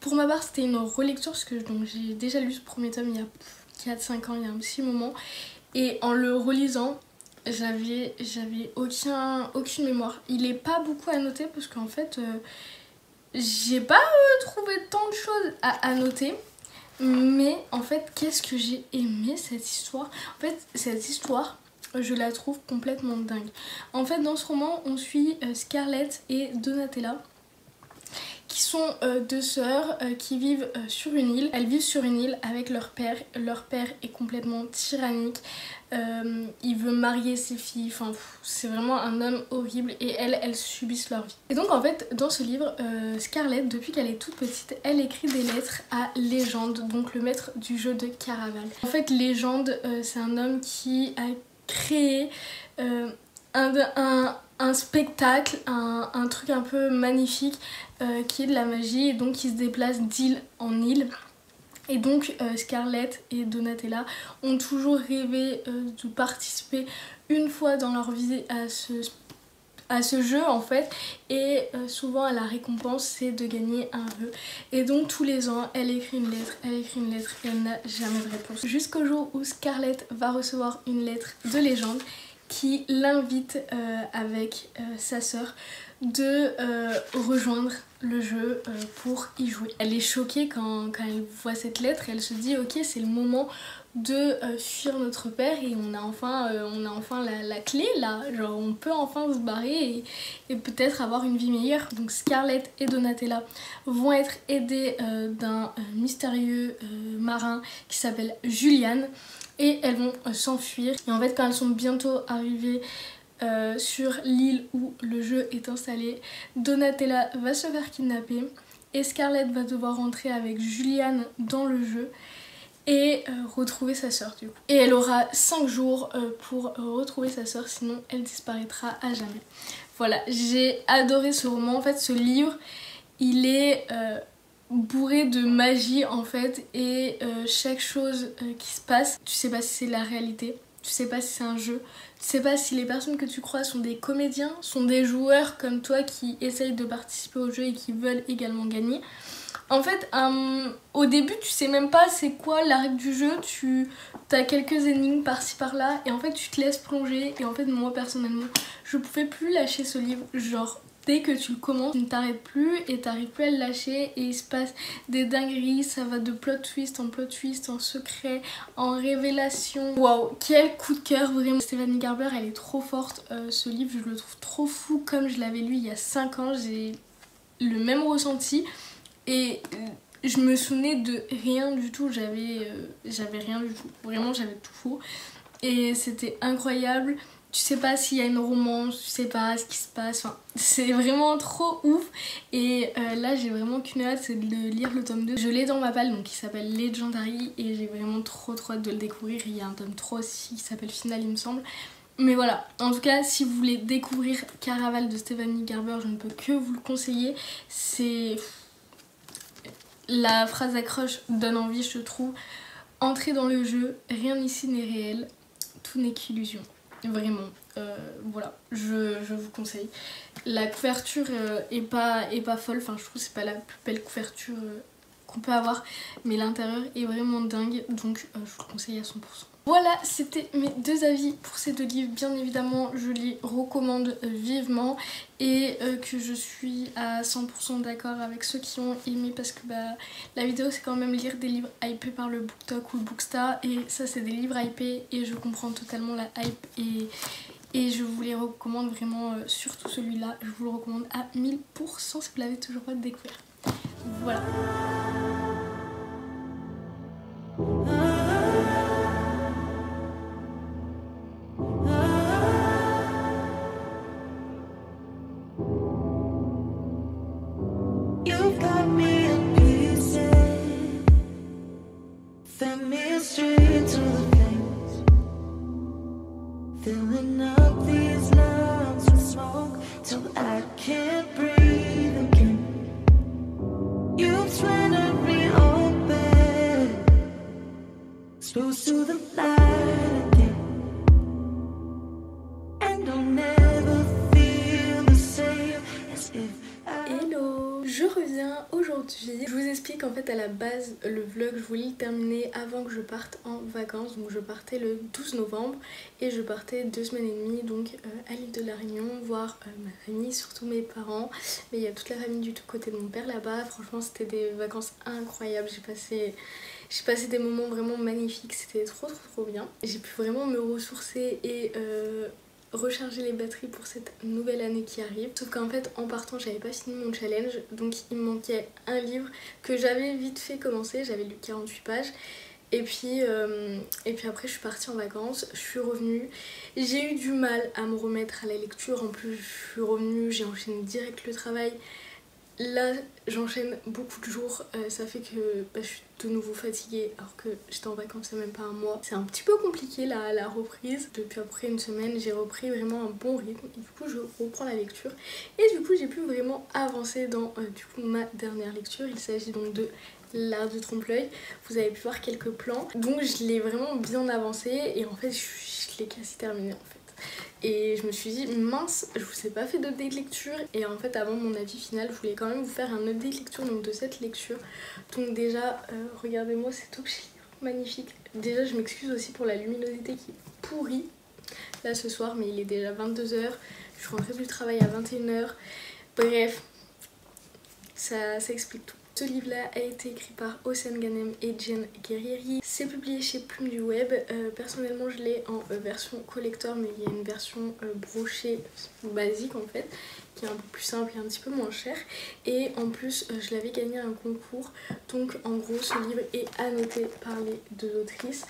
Pour ma part c'était une relecture parce que j'ai déjà lu ce premier tome il y a 4-5 ans, il y a un petit moment. Et en le relisant, j'avais aucune mémoire. Il est pas beaucoup annoté parce qu'en fait j'ai pas trouvé tant de choses à annoter. Mais en fait qu'est-ce que j'ai aimé cette histoire. En fait cette histoire je la trouve complètement dingue. En fait dans ce roman on suit Scarlett et Donatella qui sont 2 sœurs qui vivent sur une île. Elles vivent sur une île avec leur père. Leur père est complètement tyrannique. Il veut marier ses filles. Enfin, c'est vraiment un homme horrible et elles subissent leur vie. Et donc en fait, dans ce livre, Scarlett, depuis qu'elle est toute petite, elle écrit des lettres à Légende, donc le maître du jeu de Caraval. En fait, Légende, c'est un homme qui a créé un spectacle, un truc un peu magnifique qui est de la magie et donc qui se déplace d'île en île. Et donc Scarlett et Donatella ont toujours rêvé de participer une fois dans leur vie à ce jeu en fait, et souvent la récompense c'est de gagner un vœu. Et donc tous les ans elle écrit une lettre et elle n'a jamais de réponse. Jusqu'au jour où Scarlett va recevoir une lettre de Légende qui l'invite avec sa sœur de rejoindre le jeu pour y jouer. Elle est choquée quand elle voit cette lettre et elle se dit ok c'est le moment de fuir notre père et on a enfin la clé là, genre on peut enfin se barrer et peut-être avoir une vie meilleure. Donc Scarlett et Donatella vont être aidées d'un mystérieux marin qui s'appelle Julian et elles vont s'enfuir. Et en fait quand elles sont bientôt arrivées sur l'île où le jeu est installé, Donatella va se faire kidnapper et Scarlett va devoir rentrer avec Julian dans le jeu et retrouver sa sœur du coup. Et elle aura 5 jours pour retrouver sa sœur, sinon elle disparaîtra à jamais. Voilà, j'ai adoré ce roman. En fait ce livre il est bourré de magie en fait et chaque chose qui se passe, tu sais pas si c'est la réalité, tu sais pas si c'est un jeu, tu sais pas si les personnes que tu crois sont des comédiens, sont des joueurs comme toi qui essayent de participer au jeu et qui veulent également gagner. En fait, au début, tu sais même pas c'est quoi la règle du jeu. T'as quelques énigmes par-ci par-là et en fait, tu te laisses plonger. Et en fait, moi personnellement, je pouvais plus lâcher ce livre. Genre, dès que tu le commences, tu ne t'arrêtes plus et t'arrives plus à le lâcher. Et il se passe des dingueries. Ça va de plot twist, en secret, en révélation. Waouh, quel coup de cœur, vraiment. Stéphanie Garber, elle est trop forte. Ce livre, je le trouve trop fou. Comme je l'avais lu il y a 5 ans, j'ai le même ressenti. Et je me souvenais de rien du tout, j'avais rien du tout, vraiment j'avais tout faux. Et c'était incroyable, tu sais pas s'il y a une romance, tu sais pas ce qui se passe, enfin c'est vraiment trop ouf. Et là j'ai vraiment qu'une hâte, c'est de lire le tome 2. Je l'ai dans ma palle, donc il s'appelle Legendary et j'ai vraiment trop hâte de le découvrir. Il y a un tome 3 aussi qui s'appelle Final il me semble. Mais voilà, en tout cas, si vous voulez découvrir Caraval de Stéphanie Garber, je ne peux que vous le conseiller. C'est... La phrase d'accroche donne envie, je trouve. Entrez dans le jeu, rien ici n'est réel, tout n'est qu'illusion. Vraiment, voilà, je vous conseille. La couverture est pas folle, enfin je trouve que c'est pas la plus belle couverture qu'on peut avoir, mais l'intérieur est vraiment dingue, donc je vous le conseille à 100%. Voilà, c'était mes 2 avis pour ces 2 livres. Bien évidemment, je les recommande vivement et que je suis à 100% d'accord avec ceux qui ont aimé parce que la vidéo c'est quand même lire des livres hypés par le BookTok ou le Bookstar et ça c'est des livres hypés et je comprends totalement la hype et je vous les recommande vraiment, surtout celui-là, je vous le recommande à 1000% si vous l'avez toujours pas découvert. Voilà. Filling up these lungs with smoke till I can't breathe again. You've slandered me open, exposed to the light again, and I'll never feel the same as if Hello, je reviens aujourd'hui. Je vous explique en fait à la base le vlog, je voulais le terminer avant que je parte en vacances. Donc je partais le 12 novembre et je partais 2 semaines et demie donc à l'île de la Réunion voir ma famille, surtout mes parents. Mais il y a toute la famille du côté de mon père là-bas. Franchement c'était des vacances incroyables, j'ai passé des moments vraiment magnifiques, c'était trop bien. J'ai pu vraiment me ressourcer et recharger les batteries pour cette nouvelle année qui arrive. Sauf qu'en fait en partant j'avais pas fini mon challenge, donc il me manquait un livre que j'avais vite fait commencer, j'avais lu 48 pages. Et puis après je suis partie en vacances, je suis revenue, j'ai eu du mal à me remettre à la lecture, en plus je suis revenue, j'ai enchaîné direct le travail. Là j'enchaîne beaucoup de jours, ça fait que je suis de nouveau fatiguée alors que j'étais en vacances il n'y a même pas un mois. C'est un petit peu compliqué la reprise. Depuis après une semaine j'ai repris vraiment un bon rythme et du coup je reprends la lecture. Et du coup j'ai pu vraiment avancer dans du coup ma dernière lecture. Il s'agit donc de L'Art du trompe-l'œil. Vous avez pu voir quelques plans. Donc je l'ai vraiment bien avancé et en fait je l'ai quasi terminé en fait. Et je me suis dit mince, je vous ai pas fait d'update lecture. Et en fait avant mon avis final je voulais quand même vous faire un update lecture donc de cette lecture. Donc déjà regardez-moi cet objet magnifique. Déjà je m'excuse aussi pour la luminosité qui est pourrie là ce soir, mais il est déjà 22 h. Je suis rentrée du travail à 21 h. Bref, ça explique tout. Ce livre-là a été écrit par Océane Ganem et Jen Guerrieri. C'est publié chez Plume du Web. Personnellement, je l'ai en version collector, mais il y a une version brochée basique en fait, qui est un peu plus simple et un petit peu moins cher. Et en plus, je l'avais gagné à un concours. Donc en gros, ce livre est annoté par les 2 autrices.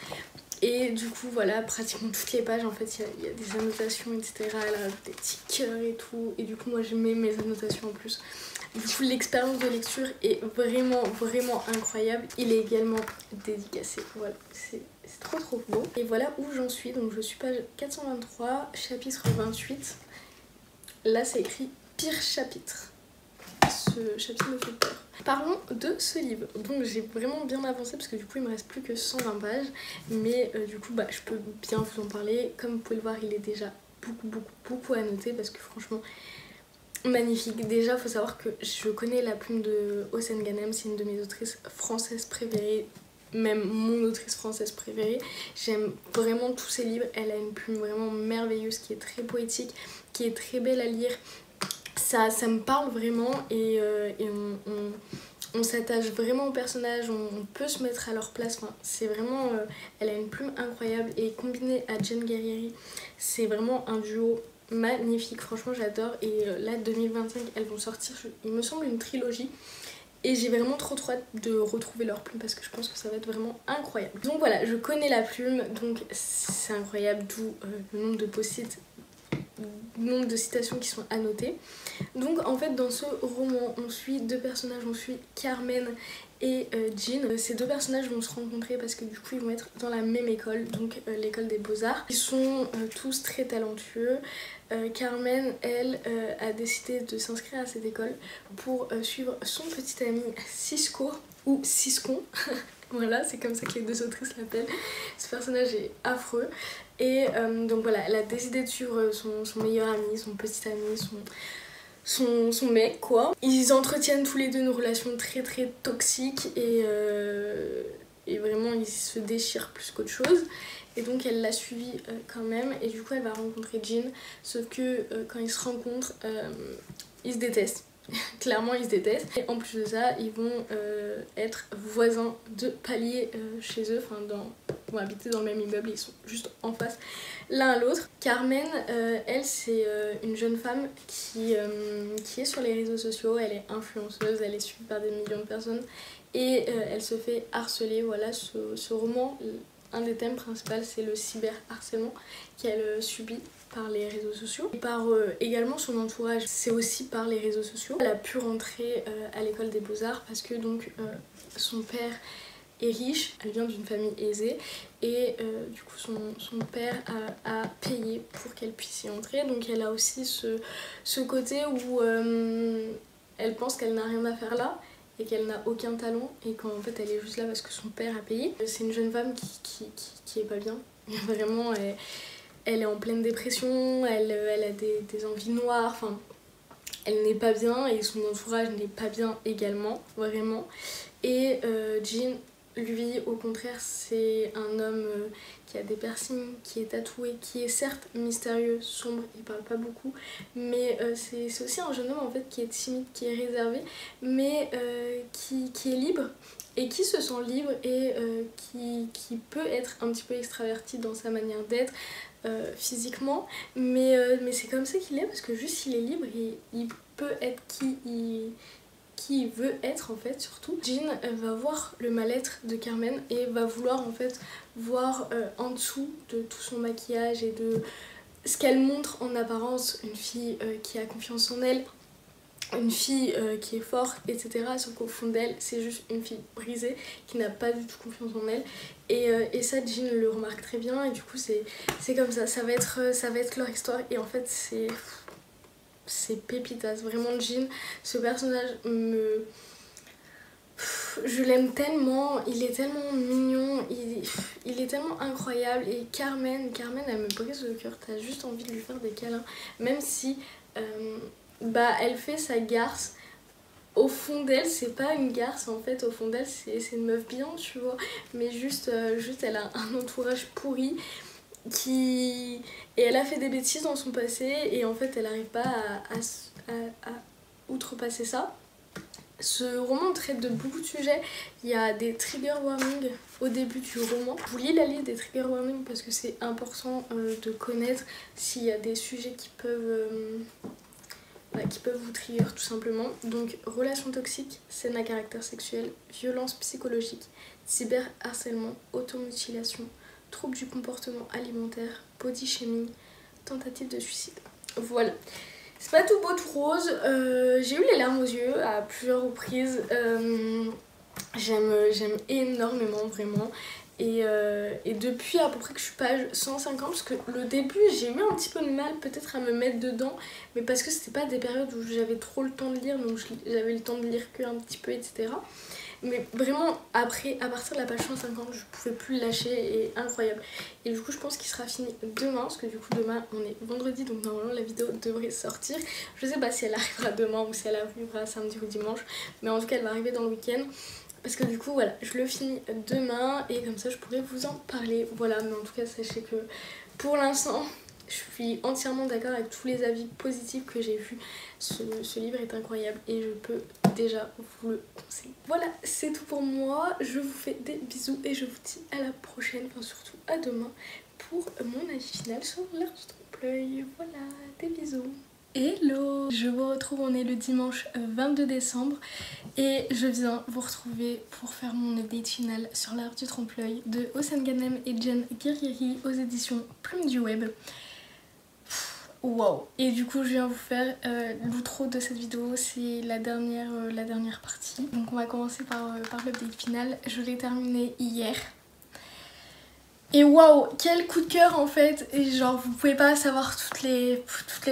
Et du coup voilà, pratiquement toutes les pages en fait il y a des annotations etc, elle rajoute des petits cœurs et tout, et du coup moi je mets mes annotations en plus. Du coup l'expérience de lecture est vraiment incroyable. Il est également dédicacé, voilà, c'est trop beau. Et voilà où j'en suis, donc je suis page 423, chapitre 28. Là c'est écrit pire chapitre. Ce chapitre me fait peur. Parlons de ce livre. Donc j'ai vraiment bien avancé parce que du coup il me reste plus que 120 pages. Mais du coup je peux bien vous en parler. Comme vous pouvez le voir, il est déjà beaucoup annoté parce que franchement magnifique. Déjà faut savoir que je connais la plume de Ossane Ghanem, c'est une de mes autrices françaises préférées, même mon autrice française préférée. J'aime vraiment tous ses livres, elle a une plume vraiment merveilleuse qui est très poétique, qui est très belle à lire. Ça me parle vraiment et on s'attache vraiment aux personnages, on peut se mettre à leur place. Enfin, c'est vraiment, elle a une plume incroyable et combinée à Jane Guerrieri, c'est vraiment un duo magnifique, franchement j'adore. Et là 2025 elles vont sortir, il me semble, une trilogie. Et j'ai vraiment trop hâte de retrouver leur plume parce que je pense que ça va être vraiment incroyable. Donc voilà, je connais la plume, donc c'est incroyable, d'où le nombre de post-it, nombre de citations qui sont annotées. Donc en fait dans ce roman on suit deux personnages, on suit Carmen et Jean. Ces deux personnages vont se rencontrer parce que du coup ils vont être dans la même école, donc l'école des Beaux-Arts. Ils sont tous très talentueux. Carmen, elle, a décidé de s'inscrire à cette école pour suivre son petit ami Cisco, ou Ciscon. Voilà, c'est comme ça que les deux autrices l'appellent. Ce personnage est affreux. Et donc voilà, elle a décidé de suivre son meilleur ami, son petit ami, son mec quoi. Ils entretiennent tous les deux une relation très très toxique et vraiment ils se déchirent plus qu'autre chose. Et donc elle l'a suivi quand même et du coup elle va rencontrer Jean. Sauf que quand ils se rencontrent, ils se détestent. Clairement ils se détestent. Et en plus de ça, ils vont être voisins de palier chez eux. Enfin, vont habiter dans le même immeuble, ils sont juste en face l'un à l'autre. Carmen, elle, c'est une jeune femme qui est sur les réseaux sociaux. Elle est influenceuse, elle est suivie par des millions de personnes. Et elle se fait harceler. Voilà, ce roman, un des thèmes principaux, c'est le cyberharcèlement qu'elle subit par les réseaux sociaux et par également son entourage. C'est aussi par les réseaux sociaux. Elle a pu rentrer à l'école des Beaux-Arts parce que donc son père est riche, elle vient d'une famille aisée et du coup son père a payé pour qu'elle puisse y entrer. Donc elle a aussi ce côté où elle pense qu'elle n'a rien à faire là et qu'elle n'a aucun talent et qu'en fait elle est juste là parce que son père a payé. C'est une jeune femme qui est pas bien, vraiment. Elle est en pleine dépression, elle a des envies noires, enfin elle n'est pas bien et son entourage n'est pas bien également, vraiment. Et Jean, lui, au contraire, c'est un homme qui a des piercings, qui est tatoué, qui est certes mystérieux, sombre, il parle pas beaucoup, mais c'est aussi un jeune homme en fait qui est timide, qui est réservé, mais qui est libre. Et qui se sent libre et qui peut être un petit peu extraverti dans sa manière d'être physiquement, mais c'est comme ça qu'il est parce que juste il est libre et il peut être qui il veut être en fait. Surtout Jean va voir le mal-être de Carmen et va vouloir en fait voir en dessous de tout son maquillage et de ce qu'elle montre en apparence, une fille qui a confiance en elle, une fille qui est forte, etc. Sauf qu'au fond d'elle, c'est juste une fille brisée qui n'a pas du tout confiance en elle. Et ça, Jean le remarque très bien. Et du coup, c'est comme ça va être leur histoire. Et en fait, c'est pépitas. Vraiment, Jean, ce personnage je l'aime tellement, il est tellement mignon, il est tellement incroyable. Et Carmen, elle me brise le cœur. T'as juste envie de lui faire des câlins. Même si... elle fait sa garce. Au fond d'elle, c'est pas une garce en fait, au fond d'elle, c'est une meuf bien, tu vois. Mais juste elle a un entourage pourri et elle a fait des bêtises dans son passé et en fait, elle arrive pas à outrepasser ça. Ce roman traite de beaucoup de sujets. Il y a des trigger warnings au début du roman. Je vous lis la liste des trigger warnings parce que c'est important de connaître s'il y a des sujets qui peuvent vous trigger tout simplement. Donc relations toxiques, scènes à caractère sexuel, violence psychologique, cyberharcèlement, automutilation, troubles du comportement alimentaire, body shaming, tentative de suicide. Voilà. C'est pas tout beau tout rose, j'ai eu les larmes aux yeux à plusieurs reprises, j'aime énormément vraiment. Et depuis à peu près que je suis page 150, parce que le début j'ai eu un petit peu de mal peut-être à me mettre dedans, mais parce que c'était pas des périodes où j'avais trop le temps de lire, donc j'avais le temps de lire qu'un petit peu, etc. Mais vraiment après, à partir de la page 150, je pouvais plus le lâcher et incroyable. Et du coup je pense qu'il sera fini demain, parce que du coup demain on est vendredi, donc normalement la vidéo devrait sortir. Je sais pas si elle arrivera demain ou si elle arrivera samedi ou dimanche, mais en tout cas elle va arriver dans le week-end. Parce que du coup voilà, je le finis demain et comme ça je pourrai vous en parler. Voilà, mais en tout cas sachez que pour l'instant je suis entièrement d'accord avec tous les avis positifs que j'ai vus. Ce livre est incroyable et je peux déjà vous le conseiller. Voilà, c'est tout pour moi. Je vous fais des bisous et je vous dis à la prochaine, enfin surtout à demain pour mon avis final sur l'art du trompe-l'œil. Voilà, des bisous. Hello! Je vous retrouve, on est le dimanche 22 décembre et je viens vous retrouver pour faire mon update final sur l'art du trompe-l'œil de Ossane Ghanem et Jen Guerrieri aux éditions Plume du Web. Wow! Et du coup je viens vous faire l'outro de cette vidéo, c'est la dernière partie. Donc on va commencer par l'update final. Je l'ai terminé hier. Et waouh, quel coup de cœur en fait. Et genre vous pouvez pas savoir toutes les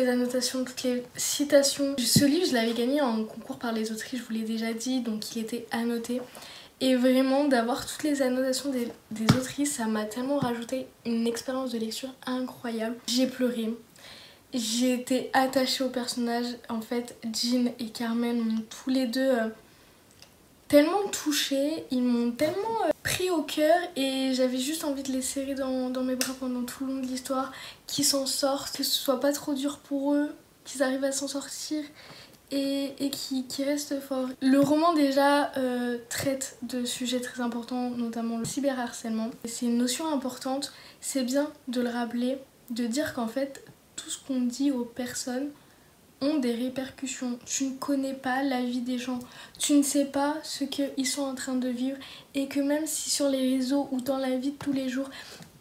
annotations, toutes les citations. Ce livre je l'avais gagné en concours par les autrices, je vous l'ai déjà dit, donc il était annoté. Et vraiment d'avoir toutes les annotations des autrices, ça m'a tellement rajouté une expérience de lecture incroyable. J'ai pleuré, j'ai été attachée aux personnages. En fait Jean et Carmen m'ont tous les deux tellement touchée, ils m'ont tellement pris au cœur et j'avais juste envie de les serrer dans mes bras pendant tout le long de l'histoire, qu'ils s'en sortent, que ce soit pas trop dur pour eux, qu'ils arrivent à s'en sortir et qui restent forts. Le roman déjà traite de sujets très importants, notamment le cyberharcèlement. C'est une notion importante, c'est bien de le rappeler, de dire qu'en fait tout ce qu'on dit aux personnes ont des répercussions. Tu ne connais pas la vie des gens, tu ne sais pas ce qu'ils sont en train de vivre et que même si sur les réseaux ou dans la vie de tous les jours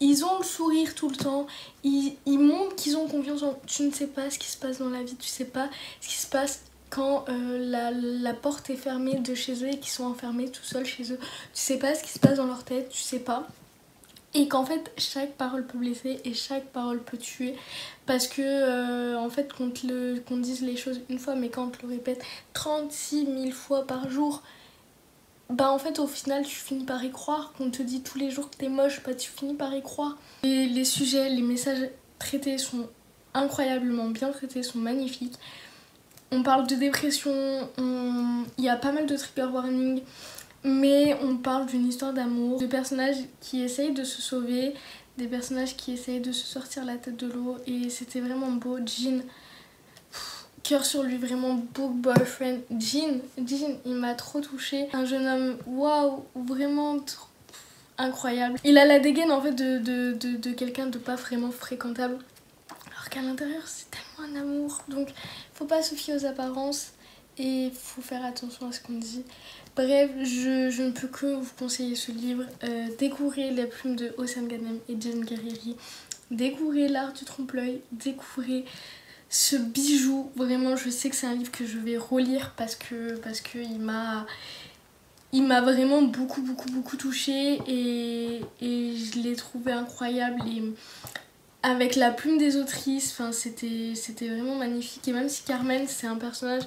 ils ont le sourire tout le temps, ils montrent qu'ils ont confiance en... Tu ne sais pas ce qui se passe dans la vie, tu sais pas ce qui se passe quand la porte est fermée de chez eux et qu'ils sont enfermés tout seuls chez eux. Tu sais pas ce qui se passe dans leur tête, tu sais pas. Et qu'en fait chaque parole peut blesser et chaque parole peut tuer, parce que en fait qu'on dise les choses une fois mais quand on te le répète 36 000 fois par jour, bah en fait au final tu finis par y croire. Qu'on te dit tous les jours que t'es moche, bah tu finis par y croire. Et les sujets, les messages traités sont incroyablement bien traités, sont magnifiques. On parle de dépression, il y a pas mal de trigger warning. Mais on parle d'une histoire d'amour, de personnages qui essayent de se sauver, des personnages qui essayent de se sortir la tête de l'eau et c'était vraiment beau. Jean, cœur sur lui, vraiment beau boyfriend. Jean, il m'a trop touchée. Un jeune homme, waouh, vraiment trop incroyable. Il a la dégaine en fait de quelqu'un de pas vraiment fréquentable, alors qu'à l'intérieur c'est tellement un amour. Donc faut pas se fier aux apparences et faut faire attention à ce qu'on dit. Bref, je ne peux que vous conseiller ce livre. Découvrez les plumes de Ossane Ghanem et Jen Guerrieri. Découvrez l'art du trompe-l'œil. Découvrez ce bijou. Vraiment, je sais que c'est un livre que je vais relire parce que il m'a vraiment beaucoup touchée et je l'ai trouvé incroyable. Et avec la plume des autrices, c'était vraiment magnifique. Et même si Carmen, c'est un personnage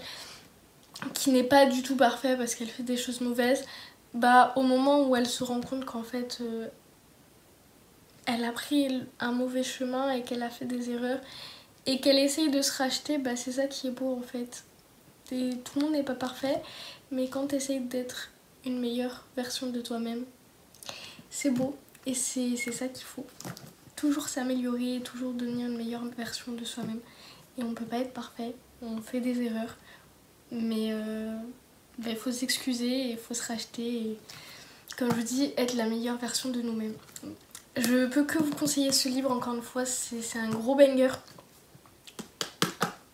qui n'est pas du tout parfait parce qu'elle fait des choses mauvaises, bah au moment où elle se rend compte qu'en fait elle a pris un mauvais chemin et qu'elle a fait des erreurs et qu'elle essaye de se racheter, bah c'est ça qui est beau en fait. Tout le monde n'est pas parfait, mais quand tu essayes d'être une meilleure version de toi-même, c'est beau et c'est ça qu'il faut. Toujours s'améliorer, toujours devenir une meilleure version de soi-même. Et on peut pas être parfait, on fait des erreurs. Mais il faut s'excuser et il faut se racheter et, comme je vous dis, être la meilleure version de nous-mêmes. Je peux que vous conseiller ce livre, encore une fois, c'est un gros banger.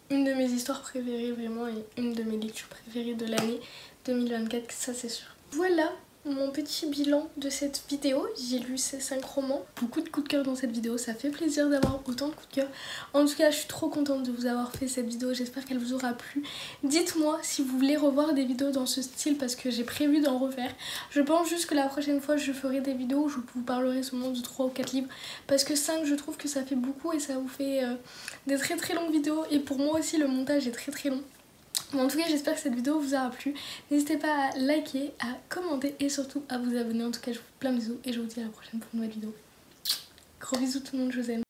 Une de mes histoires préférées vraiment et une de mes lectures préférées de l'année 2024, ça c'est sûr. Voilà, mon petit bilan de cette vidéo. J'ai lu ces 5 romans. Beaucoup de coups de cœur dans cette vidéo, ça fait plaisir d'avoir autant de coups de cœur. En tout cas, je suis trop contente de vous avoir fait cette vidéo, j'espère qu'elle vous aura plu. Dites-moi si vous voulez revoir des vidéos dans ce style parce que j'ai prévu d'en refaire. Je pense juste que la prochaine fois je ferai des vidéos où je vous parlerai seulement de 3 ou 4 livres parce que 5 je trouve que ça fait beaucoup et ça vous fait des très longues vidéos et pour moi aussi le montage est très long. Bon, en tout cas j'espère que cette vidéo vous aura plu. N'hésitez pas à liker, à commenter et surtout à vous abonner. En tout cas je vous fais plein de bisous et je vous dis à la prochaine pour une nouvelle vidéo. Gros bisous tout le monde, je vous aime.